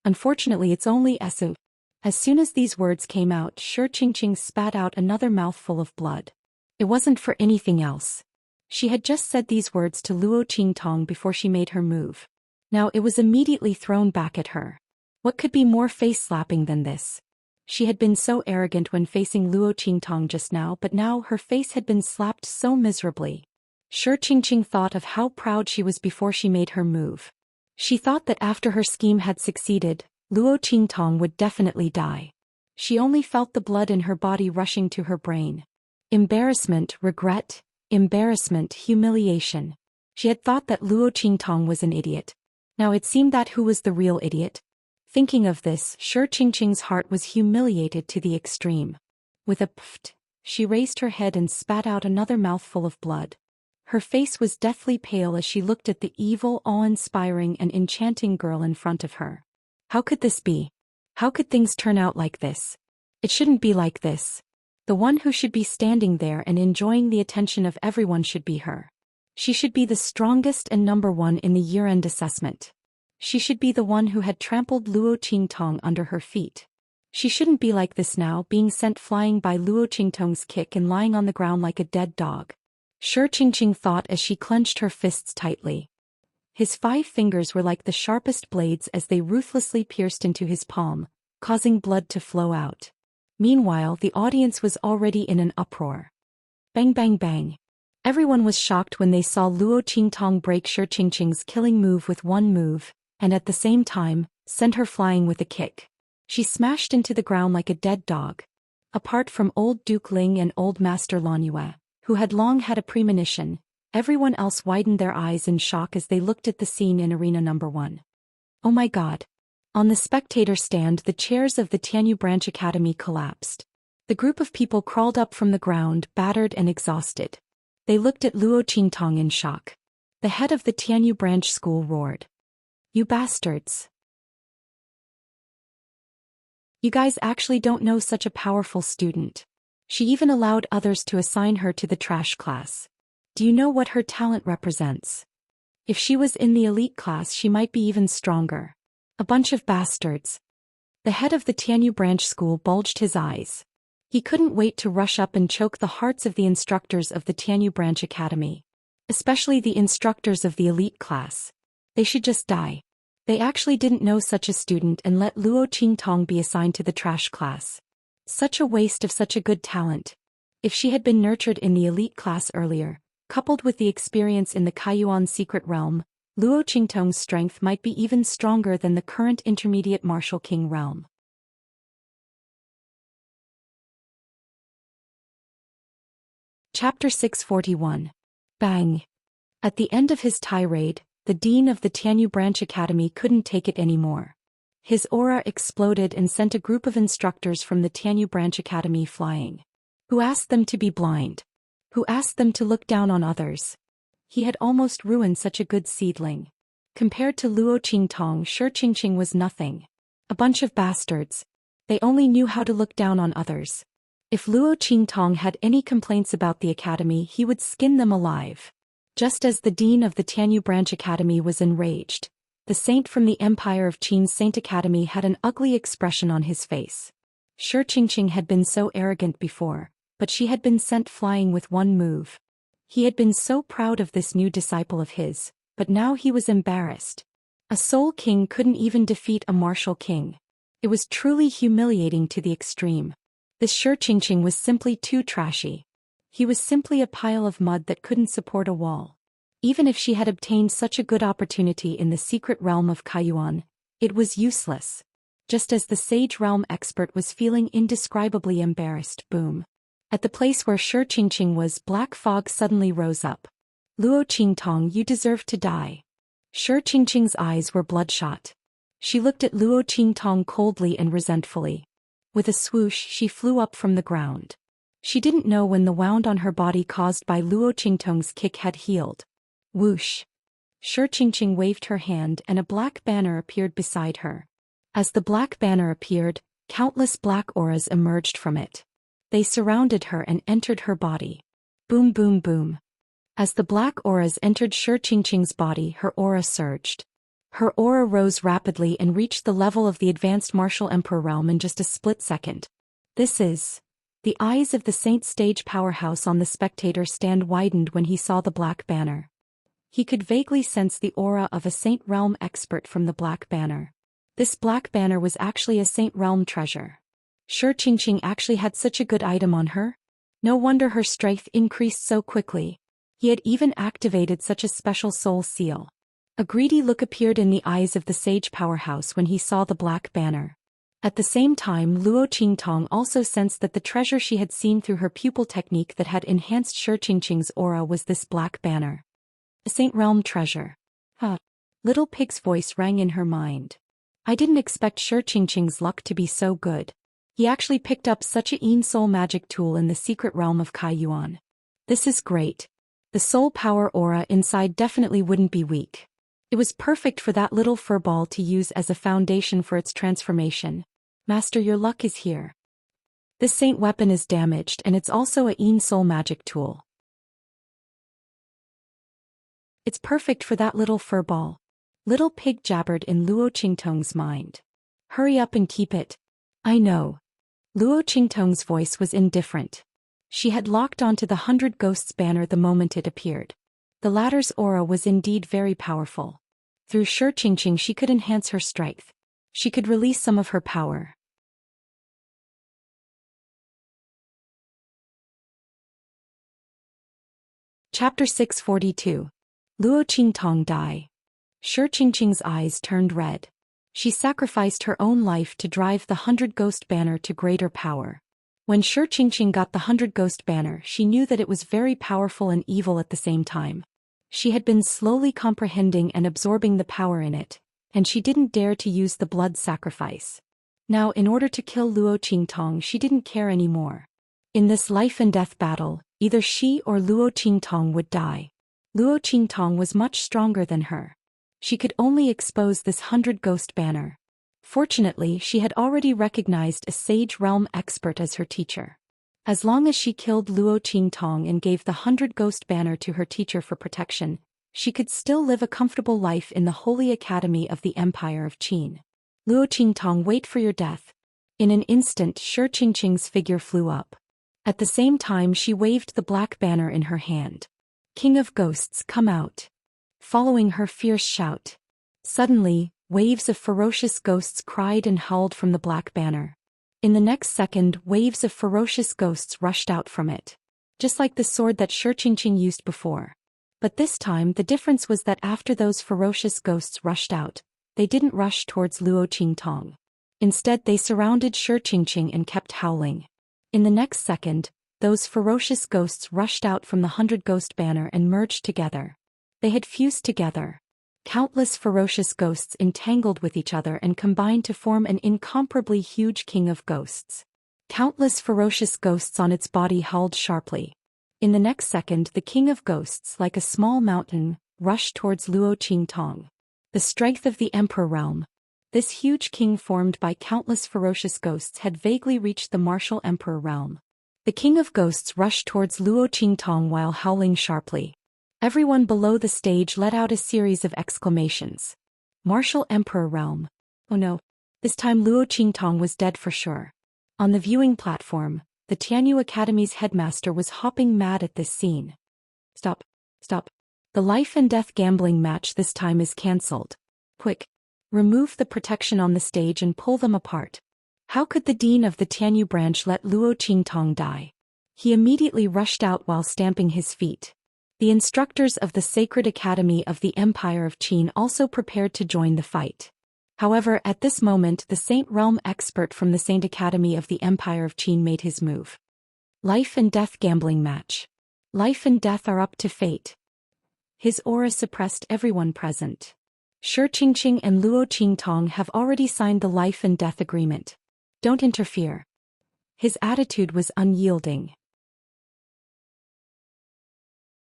Unfortunately, it's only Esu. As soon as these words came out, Xianxia spat out another mouthful of blood. It wasn't for anything else. She had just said these words to Luo Qingtong before she made her move. Now it was immediately thrown back at her. What could be more face-slapping than this? She had been so arrogant when facing Luo Qingtong just now, but now her face had been slapped so miserably. Xianxia thought of how proud she was before she made her move. She thought that after her scheme had succeeded, Luo Qingtong would definitely die. She only felt the blood in her body rushing to her brain. Embarrassment, regret, embarrassment, humiliation. She had thought that Luo Qingtong was an idiot. Now it seemed that who was the real idiot? Thinking of this, Xianxia's heart was humiliated to the extreme. With a pft, she raised her head and spat out another mouthful of blood. Her face was deathly pale as she looked at the evil, awe-inspiring and enchanting girl in front of her. How could this be? How could things turn out like this? It shouldn't be like this. The one who should be standing there and enjoying the attention of everyone should be her. She should be the strongest and number one in the year-end assessment. She should be the one who had trampled Luo Qingtong under her feet. She shouldn't be like this now, being sent flying by Luo Qingtong's kick and lying on the ground like a dead dog. Xianxia thought as she clenched her fists tightly. His 5 fingers were like the sharpest blades as they ruthlessly pierced into his palm, causing blood to flow out. Meanwhile, the audience was already in an uproar. Bang bang bang. Everyone was shocked when they saw Luo Qingtong break Xianxia's killing move with one move, and at the same time, send her flying with a kick. She smashed into the ground like a dead dog. Apart from old Duke Ling and old Master Lanyue, who had long had a premonition, everyone else widened their eyes in shock as they looked at the scene in Arena Number 1. Oh my god. On the spectator stand, the chairs of the Tianyu Branch Academy collapsed. The group of people crawled up from the ground, battered and exhausted. They looked at Luo Qingtong in shock. The head of the Tianyu Branch School roared. You bastards. You guys actually don't know such a powerful student. She even allowed others to assign her to the trash class. Do you know what her talent represents? If she was in the elite class, she might be even stronger. A bunch of bastards. The head of the Tianyu Branch School bulged his eyes. He couldn't wait to rush up and choke the hearts of the instructors of the Tianyu Branch Academy. Especially the instructors of the elite class. They should just die. They actually didn't know such a student and let Luo Qingtong be assigned to the trash class. Such a waste of such a good talent. If she had been nurtured in the elite class earlier, coupled with the experience in the Kaiyuan secret realm, Luo Qingtong's strength might be even stronger than the current intermediate Martial King realm. Chapter 641. Bang. At the end of his tirade, the dean of the Tianyu Branch Academy couldn't take it anymore. His aura exploded and sent a group of instructors from the Tianyu Branch Academy flying. Who asked them to be blind? Who asked them to look down on others? He had almost ruined such a good seedling. Compared to Luo Qingtong, Xianxia was nothing. A bunch of bastards. They only knew how to look down on others. If Luo Qingtong had any complaints about the academy, he would skin them alive. Just as the dean of the Tianyu Branch Academy was enraged, the saint from the Empire of Qin's Saint Academy had an ugly expression on his face. Xianxia had been so arrogant before, but she had been sent flying with one move. He had been so proud of this new disciple of his, but now he was embarrassed. A Soul King couldn't even defeat a Martial King. It was truly humiliating to the extreme. This Xianxia was simply too trashy. He was simply a pile of mud that couldn't support a wall. Even if she had obtained such a good opportunity in the secret realm of Kaiyuan, it was useless. Just as the Sage Realm expert was feeling indescribably embarrassed, boom. At the place where Shi Qingqing was, black fog suddenly rose up. Luo Qingtong, you deserve to die. Shi Qingqing's eyes were bloodshot. She looked at Luo Qingtong coldly and resentfully. With a swoosh, she flew up from the ground. She didn't know when the wound on her body caused by Luo Qingtong's kick had healed. Whoosh! Shi Qingqing waved her hand and a black banner appeared beside her. As the black banner appeared, countless black auras emerged from it. They surrounded her and entered her body. Boom boom boom. As the black auras entered Shi Qingqing's body, her aura surged. Her aura rose rapidly and reached the level of the advanced martial emperor realm in just a split second. This is... The eyes of the Saint Stage powerhouse on the spectator stand widened when he saw the black banner. He could vaguely sense the aura of a Saint Realm expert from the black banner. This black banner was actually a Saint Realm treasure. Shi Qingqing actually had such a good item on her? No wonder her strength increased so quickly. He had even activated such a special soul seal. A greedy look appeared in the eyes of the sage powerhouse when he saw the black banner. At the same time, Luo Qingtong also sensed that the treasure she had seen through her pupil technique that had enhanced Shi Qingqing's aura was this black banner. A Saint Realm treasure. Huh. Little Pig's voice rang in her mind. I didn't expect Shi Qingqing's luck to be so good. He actually picked up such a soul magic tool in the secret realm of Kai Yuan. This is great. The soul power aura inside definitely wouldn't be weak. It was perfect for that little furball to use as a foundation for its transformation. Master, your luck is here. This saint weapon is damaged and it's also a soul magic tool. It's perfect for that little furball. Little Pig jabbered in Luo Qingtong's mind. Hurry up and keep it. I know. Luo Qingtong's voice was indifferent. She had locked onto the 100 Ghosts banner the moment it appeared. The latter's aura was indeed very powerful. Through Shi Qingqing she could enhance her strength. She could release some of her power. Chapter 642. Luo Qingtong die. Shi Qingqing's eyes turned red. She sacrificed her own life to drive the 100 Ghost banner to greater power. When Shi Qingqing got the 100 Ghost banner, she knew that it was very powerful and evil at the same time. She had been slowly comprehending and absorbing the power in it, and she didn't dare to use the blood sacrifice. Now, in order to kill Luo Qingtong, she didn't care anymore. In this life and death battle, either she or Luo Qingtong would die. Luo Qingtong was much stronger than her. She could only expose this 100 Ghost banner. Fortunately, she had already recognized a Sage Realm expert as her teacher. As long as she killed Luo Qingtong and gave the 100 Ghost banner to her teacher for protection, she could still live a comfortable life in the Holy Academy of the Empire of Qin. Luo Qingtong, wait for your death. In an instant, Shi Qingqing's figure flew up. At the same time, she waved the black banner in her hand. King of Ghosts, come out. Following her fierce shout. Suddenly, waves of ferocious ghosts cried and howled from the black banner. In the next second, waves of ferocious ghosts rushed out from it. Just like the sword that Shi Qingqing used before. But this time, the difference was that after those ferocious ghosts rushed out, they didn't rush towards Luo Qingtong. Instead, they surrounded Shi Qingqing and kept howling. In the next second, those ferocious ghosts rushed out from the 100 Ghost banner and merged together. They had fused together. Countless ferocious ghosts entangled with each other and combined to form an incomparably huge king of ghosts. Countless ferocious ghosts on its body howled sharply. In the next second, the king of ghosts, like a small mountain, rushed towards Luo Qingtong. The strength of the Emperor realm. This huge king formed by countless ferocious ghosts had vaguely reached the martial Emperor realm. The king of ghosts rushed towards Luo Qingtong while howling sharply. Everyone below the stage let out a series of exclamations. Martial Emperor realm. Oh no. This time Luo Qingtong was dead for sure. On the viewing platform, the Tianyu Academy's headmaster was hopping mad at this scene. Stop. Stop. The life and death gambling match this time is cancelled. Quick. Remove the protection on the stage and pull them apart. How could the dean of the Tianyu branch let Luo Qingtong die? He immediately rushed out while stamping his feet. The instructors of the Sacred Academy of the Empire of Qin also prepared to join the fight. However, at this moment the Saint Realm expert from the Saint Academy of the Empire of Qin made his move. Life and death gambling match. Life and death are up to fate. His aura suppressed everyone present. Shi Qingqing and Luo Qingtong have already signed the life and death agreement. Don't interfere. His attitude was unyielding.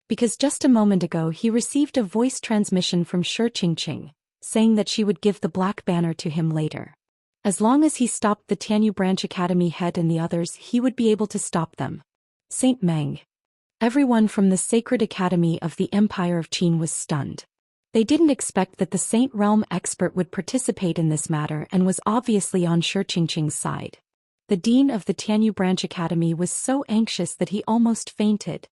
Because just a moment ago he received a voice transmission from Shi Qingqing, saying that she would give the black banner to him later. As long as he stopped the Tianyu Branch Academy head and the others, he would be able to stop them. Saint Meng. Everyone from the Sacred Academy of the Empire of Qin was stunned. They didn't expect that the Saint Realm expert would participate in this matter and was obviously on Shi Qingqing's side. The dean of the Tianyu Branch Academy was so anxious that he almost fainted.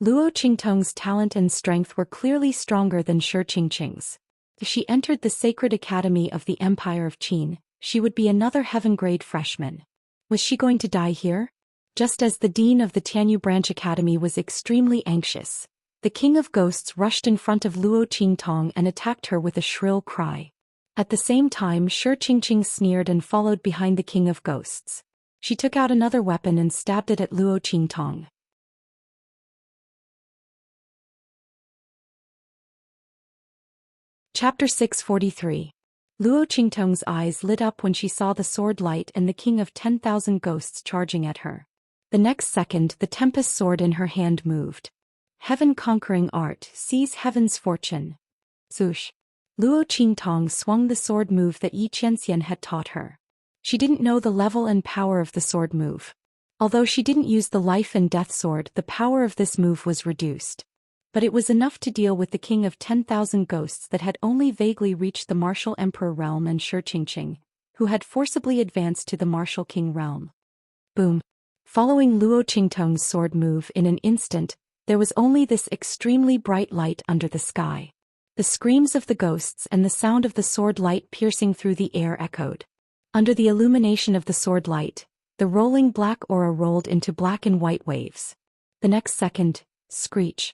Luo Qingtong's talent and strength were clearly stronger than Shi Qingqing's. If she entered the Sacred Academy of the Empire of Qin, she would be another heaven-grade freshman. Was she going to die here? Just as the dean of the Tianyu Branch Academy was extremely anxious, the King of Ghosts rushed in front of Luo Qingtong and attacked her with a shrill cry. At the same time, Shi Qingqing sneered and followed behind the King of Ghosts. She took out another weapon and stabbed it at Luo Qingtong. Chapter 643. Luo Qingtong's eyes lit up when she saw the sword light and the King of 10,000 Ghosts charging at her. The next second, the Tempest sword in her hand moved. Heaven-conquering art, seize heaven's fortune. Zhoush. Luo Qingtong swung the sword move that Yi Qianxian had taught her. She didn't know the level and power of the sword move. Although she didn't use the life and death sword, the power of this move was reduced. But it was enough to deal with the King of 10,000 Ghosts that had only vaguely reached the Martial Emperor realm and Shi Qingqing, who had forcibly advanced to the Martial King realm. Boom. Following Luo Qingtong's sword move in an instant, there was only this extremely bright light under the sky. The screams of the ghosts and the sound of the sword light piercing through the air echoed. Under the illumination of the sword light, the rolling black aura rolled into black and white waves. The next second, screech.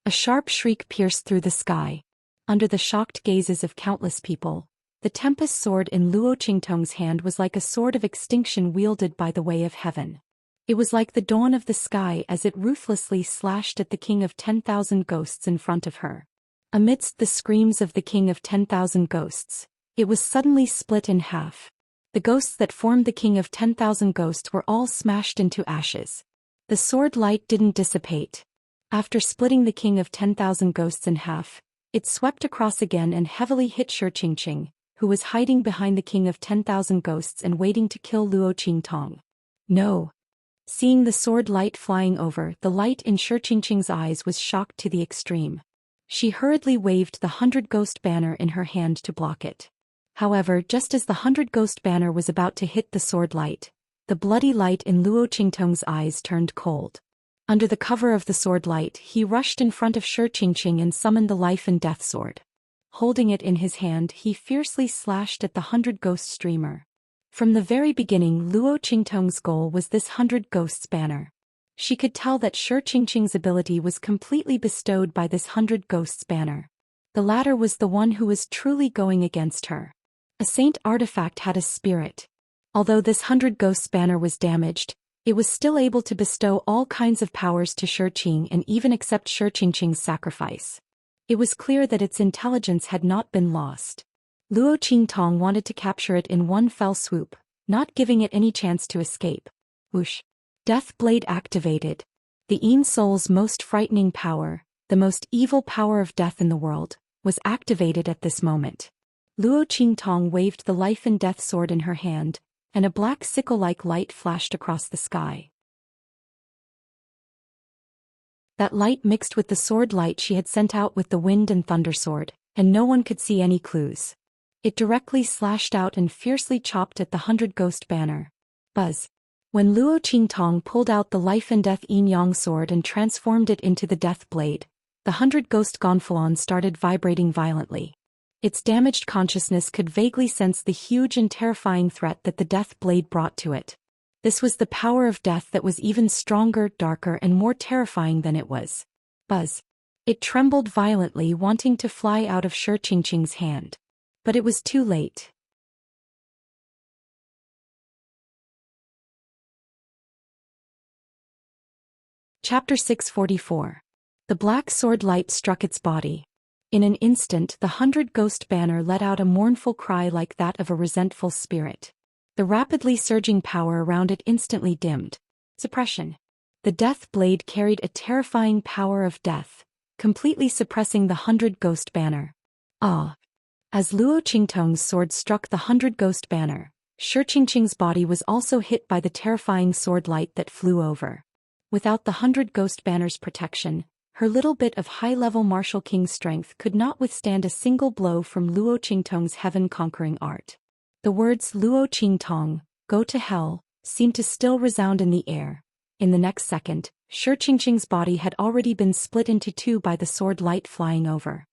A sharp shriek pierced through the sky. Under the shocked gazes of countless people, the Tempest sword in Luo Qingtong's hand was like a sword of extinction wielded by the way of heaven. It was like the dawn of the sky as it ruthlessly slashed at the King of 10,000 Ghosts in front of her. Amidst the screams of the King of 10,000 Ghosts, it was suddenly split in half. The ghosts that formed the King of 10,000 Ghosts were all smashed into ashes. The sword light didn't dissipate. After splitting the King of 10,000 Ghosts in half, it swept across again and heavily hit Shi Qingqing, who was hiding behind the King of 10,000 Ghosts and waiting to kill Luo Qingtong. No. Seeing the sword light flying over, the light in Shi Qingqing's eyes was shocked to the extreme. She hurriedly waved the 100-ghost banner in her hand to block it. However, just as the 100-ghost banner was about to hit the sword light, the bloody light in Luo Qingtong's eyes turned cold. Under the cover of the sword light, he rushed in front of Shi Qingqing and summoned the life and death sword. Holding it in his hand, he fiercely slashed at the 100-ghost streamer. From the very beginning, Luo Qingtong's goal was this 100-ghosts banner. She could tell that Shi Qingqing's ability was completely bestowed by this 100-ghosts banner. The latter was the one who was truly going against her. A saint artifact had a spirit. Although this 100-ghosts banner was damaged, it was still able to bestow all kinds of powers to Shi Qing and even accept Shi Qingqing's sacrifice. It was clear that its intelligence had not been lost. Luo Qingtong wanted to capture it in one fell swoop, not giving it any chance to escape. Whoosh. Death Blade activated. The Yin Soul's most frightening power, the most evil power of death in the world, was activated at this moment. Luo Qingtong waved the life and death sword in her hand, and a black sickle-like light flashed across the sky. That light mixed with the sword light she had sent out with the wind and thunder sword, and no one could see any clues. It directly slashed out and fiercely chopped at the 100-ghost banner. Buzz. When Luo Qingtong pulled out the life and death yin-yang sword and transformed it into the death blade, the 100-ghost gonfalon started vibrating violently. Its damaged consciousness could vaguely sense the huge and terrifying threat that the death blade brought to it. This was the power of death that was even stronger, darker, and more terrifying than it was. Buzz. It trembled violently, wanting to fly out of Shi Qingqing's hand. But it was too late. Chapter 644. The black sword light struck its body. In an instant the 100-ghost banner let out a mournful cry like that of a resentful spirit. The rapidly surging power around it instantly dimmed. Suppression. The death blade carried a terrifying power of death, completely suppressing the 100-ghost banner. Ah! As Luo Qingtong's sword struck the 100-ghost banner, Xianxia's body was also hit by the terrifying sword light that flew over. Without the 100-ghost banner's protection, her little bit of high-level martial king strength could not withstand a single blow from Luo Qingtong's heaven-conquering art. The words Luo Qingtong, go to hell, seemed to still resound in the air. In the next second, Xianxia's body had already been split into two by the sword light flying over.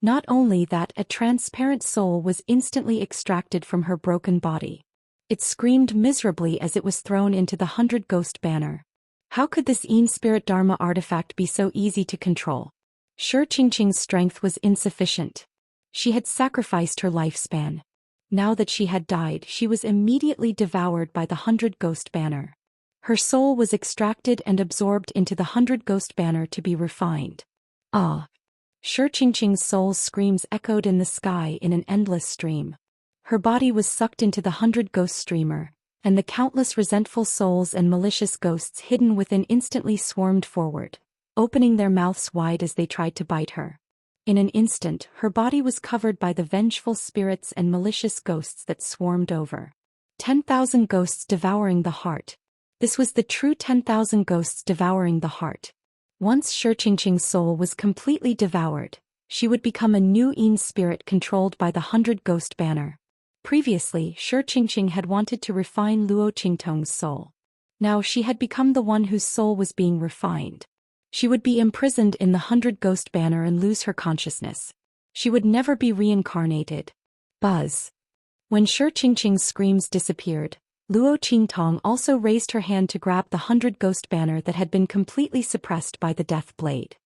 Not only that, a transparent soul was instantly extracted from her broken body. It screamed miserably as it was thrown into the 100-ghost banner. How could this spirit Dharma artifact be so easy to control? Xianxia's strength was insufficient. She had sacrificed her lifespan. Now that she had died, she was immediately devoured by the 100-ghost banner. Her soul was extracted and absorbed into the 100-ghost banner to be refined. Ah! Xianxia's soul's screams echoed in the sky in an endless stream. Her body was sucked into the 100-ghost streamer, and the countless resentful souls and malicious ghosts hidden within instantly swarmed forward, opening their mouths wide as they tried to bite her. In an instant, her body was covered by the vengeful spirits and malicious ghosts that swarmed over. 10,000 ghosts devouring the heart. This was the true 10,000 ghosts devouring the heart. Once Xianxia's soul was completely devoured, she would become a new spirit controlled by the 100-ghost banner. Previously, Xianxia had wanted to refine Luo Qingtong's soul. Now she had become the one whose soul was being refined. She would be imprisoned in the 100-ghost banner and lose her consciousness. She would never be reincarnated. Buzz. When Xianxia's screams disappeared, Luo Qingtong also raised her hand to grab the 100-ghost banner that had been completely suppressed by the death blade.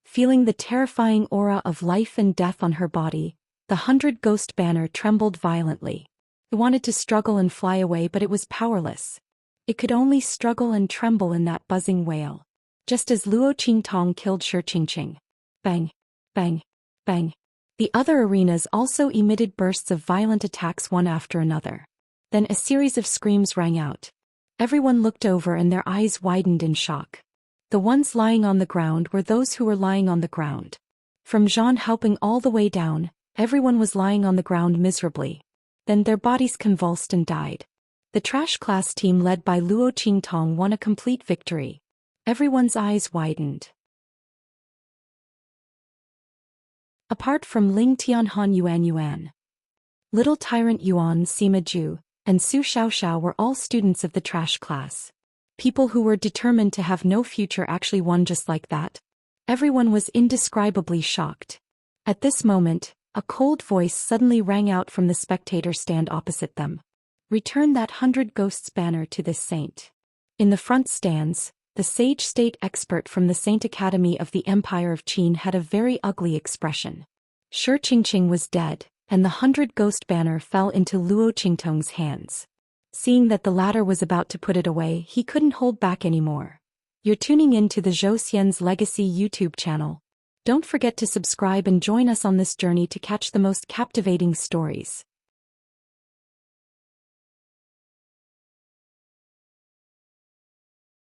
Feeling the terrifying aura of life and death on her body, the 100-ghost banner trembled violently. It wanted to struggle and fly away, but it was powerless. It could only struggle and tremble in that buzzing wail. Just as Luo Qingtong killed Xianxia. Bang! Bang! Bang! The other arenas also emitted bursts of violent attacks one after another. Then a series of screams rang out. Everyone looked over and their eyes widened in shock. The ones lying on the ground were those who were lying on the ground. From Zhang helping all the way down, everyone was lying on the ground miserably. Then their bodies convulsed and died. The trash class team led by Luo Qingtong won a complete victory. Everyone's eyes widened. Apart from Ling Tianhan Yuan, Little Tyrant Yuan Sima Ju, and Su Xiaoxiao were all students of the trash class. People who were determined to have no future actually won just like that. Everyone was indescribably shocked. At this moment, a cold voice suddenly rang out from the spectator stand opposite them. Return that 100-ghosts banner to this saint. In the front stands, the sage state expert from the Saint Academy of the Empire of Qin had a very ugly expression. Xianxia was dead, and the 100-ghost banner fell into Luo Qingtong's hands. Seeing that the latter was about to put it away, he couldn't hold back anymore. You're tuning in to the Zhou Xian's Legacy YouTube channel. Don't forget to subscribe and join us on this journey to catch the most captivating stories.